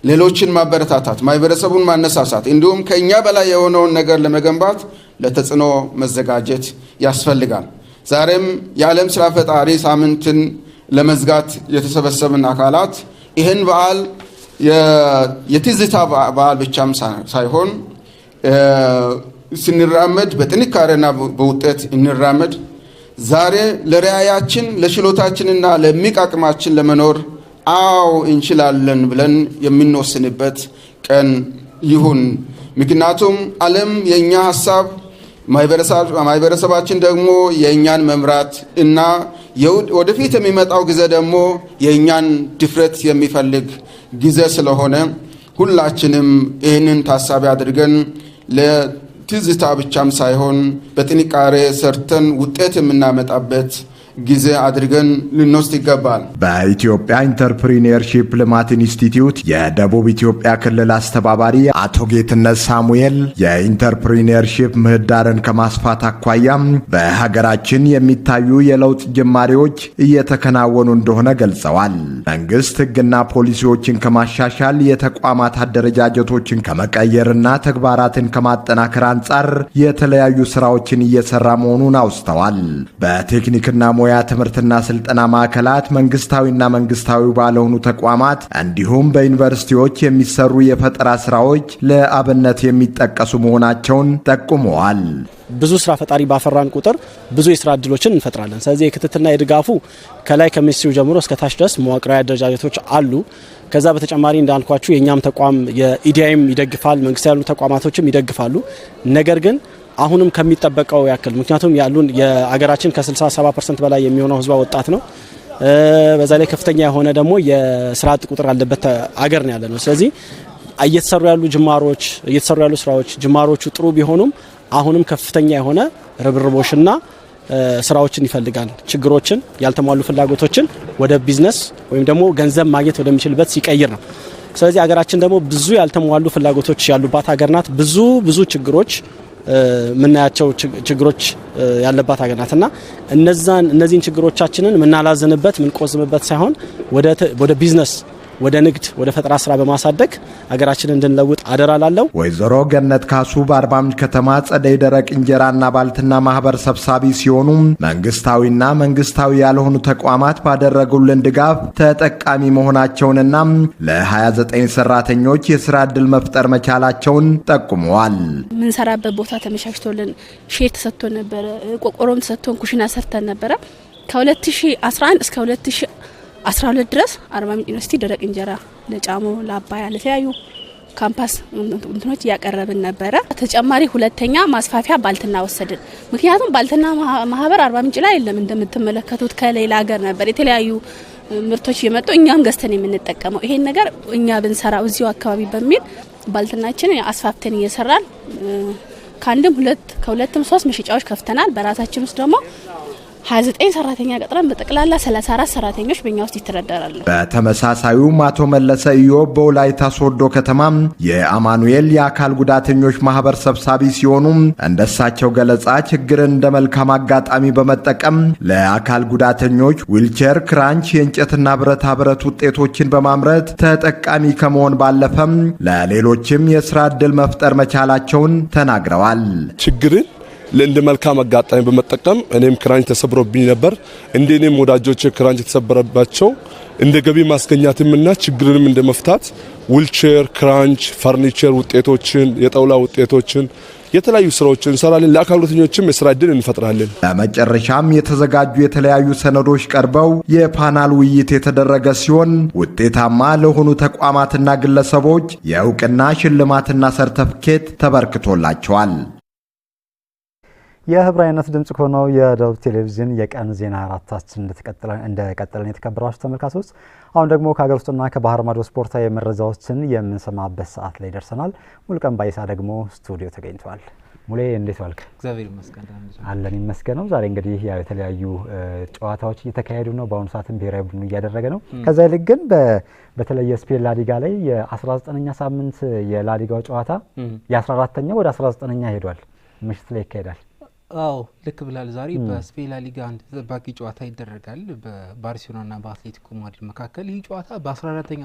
ሌሎችን ማበረታታት፣ ማህበረሰቡን ማነሳሳት እንዲሁም ከኛ በላይ የሆነውን ነገር ለመገንባት ለተጽዕኖ መዘጋጀት ያስፈልጋል። ዛሬም የዓለም ስራ ፈጣሪ ሳምንትን ለመዝጋት የተሰበሰብን አካላት ይህን በዓል የትዝታ በዓል ብቻም ሳይሆን ስንራመድ በጥንካሬና በውጤት እንራመድ። ዛሬ ለራዕያችን ለችሎታችንና ለሚቃቅማችን ለመኖር አዎ እንችላለን ብለን የምንወስንበት ቀን ይሁን። ምክንያቱም ዓለም የኛ ሐሳብ፣ ማህበረሰባችን ደግሞ የኛን መምራት እና ወደፊት የሚመጣው ጊዜ ደግሞ የኛን ድፍረት የሚፈልግ ጊዜ ስለሆነ ሁላችንም ይህንን ታሳቢ አድርገን ለትዝታ ብቻም ሳይሆን በጥንካሬ ሰርተን ውጤት የምናመጣበት ጊዜ አድርገን ልንወስድ ይገባል። በኢትዮጵያ ኢንተርፕሪነርሺፕ ልማት ኢንስቲትዩት የደቡብ ኢትዮጵያ ክልል አስተባባሪ አቶ ጌትነት ሳሙኤል የኢንተርፕሪነርሺፕ ምህዳርን ከማስፋት አኳያም በሀገራችን የሚታዩ የለውጥ ጅማሬዎች እየተከናወኑ እንደሆነ ገልጸዋል። መንግስት ሕግና ፖሊሲዎችን ከማሻሻል የተቋማት አደረጃጀቶችን ከመቀየርና ተግባራትን ከማጠናከር አንጻር የተለያዩ ስራዎችን እየሰራ መሆኑን አውስተዋል። በቴክኒክና ሙያ ትምህርትና ስልጠና ማዕከላት፣ መንግስታዊና መንግስታዊ ባልሆኑ ተቋማት እንዲሁም በዩኒቨርሲቲዎች የሚሰሩ የፈጠራ ስራዎች ለአብነት የሚጠቀሱ መሆናቸውን ጠቁመዋል። ብዙ ስራ ፈጣሪ ባፈራን ቁጥር ብዙ የስራ እድሎችን እንፈጥራለን። ስለዚህ የክትትልና የድጋፉ ከላይ ከሚኒስትሩ ጀምሮ እስከ ታች ድረስ መዋቅራዊ አደረጃጀቶች አሉ። ከዛ በተጨማሪ እንዳልኳችሁ የኛም ተቋም የኢዲአይም ይደግፋል፣ መንግስት ያሉ ተቋማቶችም ይደግፋሉ። ነገር ግን አሁንም ከሚጠበቀው ያክል ምክንያቱም ያሉን የአገራችን ከ60-70% በላይ የሚሆነው ህዝባ ወጣት ነው። በዛ ላይ ከፍተኛ የሆነ ደግሞ የስራ አጥ ቁጥር ያለበት አገር ነው ያለነው። ስለዚህ እየተሰሩ ያሉ ጅማሮች እየተሰሩ ያሉ ስራዎች ጅማሮቹ ጥሩ ቢሆኑም አሁንም ከፍተኛ የሆነ ርብርቦሽና ስራዎችን ይፈልጋል። ችግሮችን ያልተሟሉ ፍላጎቶችን ወደ ቢዝነስ ወይም ደግሞ ገንዘብ ማግኘት ወደሚችልበት ሲቀይር ነው። ስለዚህ አገራችን ደግሞ ብዙ ያልተሟሉ ፍላጎቶች ያሉባት ሀገር ናት። ብዙ ችግሮች ምናያቸው ችግሮች ያለባት ሀገር ናትና እነዚህን ችግሮቻችንን ምናላዝንበት ምንቆዝምበት ሳይሆን ወደ ቢዝነስ ወደ ንግድ ወደ ፈጠራ ስራ በማሳደግ ሀገራችንን እንድንለውጥ አደራ ላለው ወይዘሮ ገነት ካሱ በአርባ ምንጭ ከተማ ጸደይ ደረቅ እንጀራና ባልትና ማህበር ሰብሳቢ ሲሆኑ መንግስታዊና መንግስታዊ ያልሆኑ ተቋማት ባደረጉልን ድጋፍ ተጠቃሚ መሆናቸውንና ለ29 ሰራተኞች የስራ ዕድል መፍጠር መቻላቸውን ጠቁመዋል። ምንሰራበት ቦታ ተመቻችቶልን ሼር ተሰጥቶን ነበረ። ቆቆሮም ተሰጥቶን ኩሽና ሰርተን ነበረ። ከ2011 እስከ 2012 ድረስ አርባ ምንጭ ዩኒቨርሲቲ ደረቅ እንጀራ ለጫሞ ለአባያ ለተለያዩ ካምፓስ እንትኖች ያቀረብን ነበረ። ተጨማሪ ሁለተኛ ማስፋፊያ ባልትና ወሰድን። ምክንያቱም ባልትና ማህበር አርባ ምንጭ ላይ የለም። እንደምትመለከቱት ከሌላ ሀገር ነበር የተለያዩ ምርቶች የመጡ እኛም ገዝተን የምንጠቀመው። ይሄን ነገር እኛ ብንሰራው እዚሁ አካባቢ በሚል ባልትናችን አስፋፍተን እየሰራን ከሁለትም 3 መሸጫዎች ከፍተናል። በራሳችን ውስጥ ደግሞ 29 ሰራተኛ ቀጥረን በጠቅላላ 34 ሰራተኞች በእኛ ውስጥ ይተዳደራሉ። በተመሳሳዩም አቶ መለሰ ኢዮብ በወላይታ ሶዶ ከተማ የአማኑኤል የአካል ጉዳተኞች ማህበር ሰብሳቢ ሲሆኑ እንደሳቸው ገለጻ ችግርን እንደ መልካም አጋጣሚ በመጠቀም ለአካል ጉዳተኞች ዊልቸር፣ ክራንች፣ የእንጨትና ብረታ ብረት ውጤቶችን በማምረት ተጠቃሚ ከመሆን ባለፈም ለሌሎችም የስራ ዕድል መፍጠር መቻላቸውን ተናግረዋል። ችግርን እንደ መልካም አጋጣሚ በመጠቀም እኔም ክራንች ተሰብሮብኝ ነበር። እንደኔም ወዳጆች ክራንች ተሰበረባቸው እንደ ገቢ ማስገኛትምና ችግርንም እንደ መፍታት ዊልቸር፣ ክራንች፣ ፈርኒቸር ውጤቶችን፣ የጣውላ ውጤቶችን የተለያዩ ስራዎችን እንሰራለን። ለአካል ጉዳተኞችም የስራ ዕድል እንፈጥራለን። በመጨረሻም የተዘጋጁ የተለያዩ ሰነዶች ቀርበው የፓናል ውይይት የተደረገ ሲሆን ውጤታማ ለሆኑ ተቋማትና ግለሰቦች የእውቅና ሽልማትና ሰርተፍኬት ተበርክቶላቸዋል። የህብራዊነት ድምጽ ከሆነው የደቡብ ቴሌቪዥን የቀን ዜና አራታችን እንደቀጠለን የተከበራችሁ ተመልካቾች፣ አሁን ደግሞ ከሀገር ውስጥና ከባህር ማዶ ስፖርታዊ መረጃዎችን የምንሰማበት ሰዓት ላይ ደርሰናል። ሙሉቀን ባይሳ ደግሞ ስቱዲዮ ተገኝቷል። ሙሌ እንዴት ዋልክ? እግዚአብሔር ይመስገን አለን ይመስገነው። ዛሬ እንግዲህ ያው የተለያዩ ጨዋታዎች እየተካሄዱ ነው። በአሁኑ ሰዓትም ብሔራዊ ቡድኑ እያደረገ ነው። ከዛ ይልቅ ግን በተለይ የስፔን ላሊጋ ላይ የ19ኛ ሳምንት የላሊጋው ጨዋታ የ14ኛው ወደ 19ኛ ሄዷል። ምሽት ላይ ይካሄዳል። አዎ ልክ ብላል። ዛሬ በስፔን ላሊጋ አንድ ተጠባቂ ጨዋታ ይደረጋል በባርሴሎናና በአትሌቲኮ ማድሪድ መካከል። ይህ ጨዋታ በ19ኛ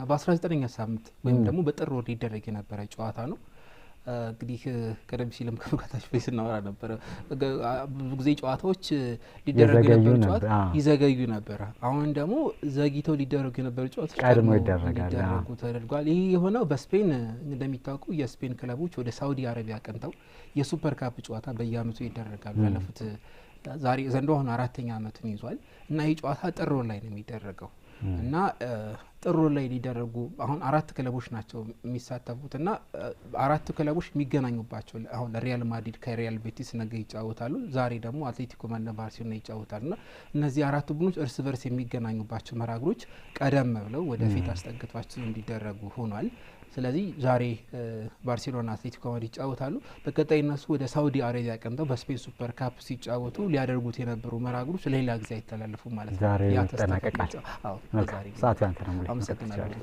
ሳምንት ወይም ደግሞ በጥር ወር ሊደረግ የነበረ ጨዋታ ነው። እንግዲህ ቀደም ሲልም ከመጋታች በፊት ስናወራ ነበረ። ብዙ ጊዜ ጨዋታዎች ሊደረጉ የነበሩ ጨዋታ ይዘገዩ ነበረ። አሁን ደግሞ ዘግይተው ሊደረጉ የነበሩ ጨዋታዎች ቀድሞ ሊደረጉ ተደርጓል። ይህ የሆነው በስፔን እንደሚታወቁ የስፔን ክለቦች ወደ ሳውዲ አረቢያ ቀንተው የሱፐር ካፕ ጨዋታ በየአመቱ ይደረጋሉ። ያለፉት ዛሬ ዘንድሮ አሁን 4ኛ አመቱን ይዟል እና ይህ ጨዋታ ጥር ወር ላይ ነው የሚደረገው እና ጥሩ ላይ ሊደረጉ አሁን 4 ክለቦች ናቸው የሚሳተፉት እና 4 ክለቦች የሚገናኙባቸው አሁን ሪያል ማድሪድ ከሪያል ቤቲስ ነገ ይጫወታሉ። ዛሬ ደግሞ አትሌቲኮ ማድሪድ ባርሴሎና ይጫወታሉና እነዚህ 4 ቡድኖች እርስ በርስ የሚገናኙባቸው መራግሮች ቀደም ብለው ወደፊት አስጠግቷቸው እንዲደረጉ ሆኗል ስለዚህ ዛሬ ባርሴሎና አትሌቲኮ ማድሪድ ይጫወታሉ። በቀጣይ እነሱ ወደ ሳውዲ አረቢያ ቀንተው በስፔን ሱፐር ካፕ ሲጫወቱ ሊያደርጉት የነበሩ መራግሮች ለሌላ ጊዜ አይተላለፉም ማለት ነው። ዛሬ ይጠናቀቃል። አዎ ዛሬ ሰዓቱ ያንተ ነው። አመሰግናለሁ።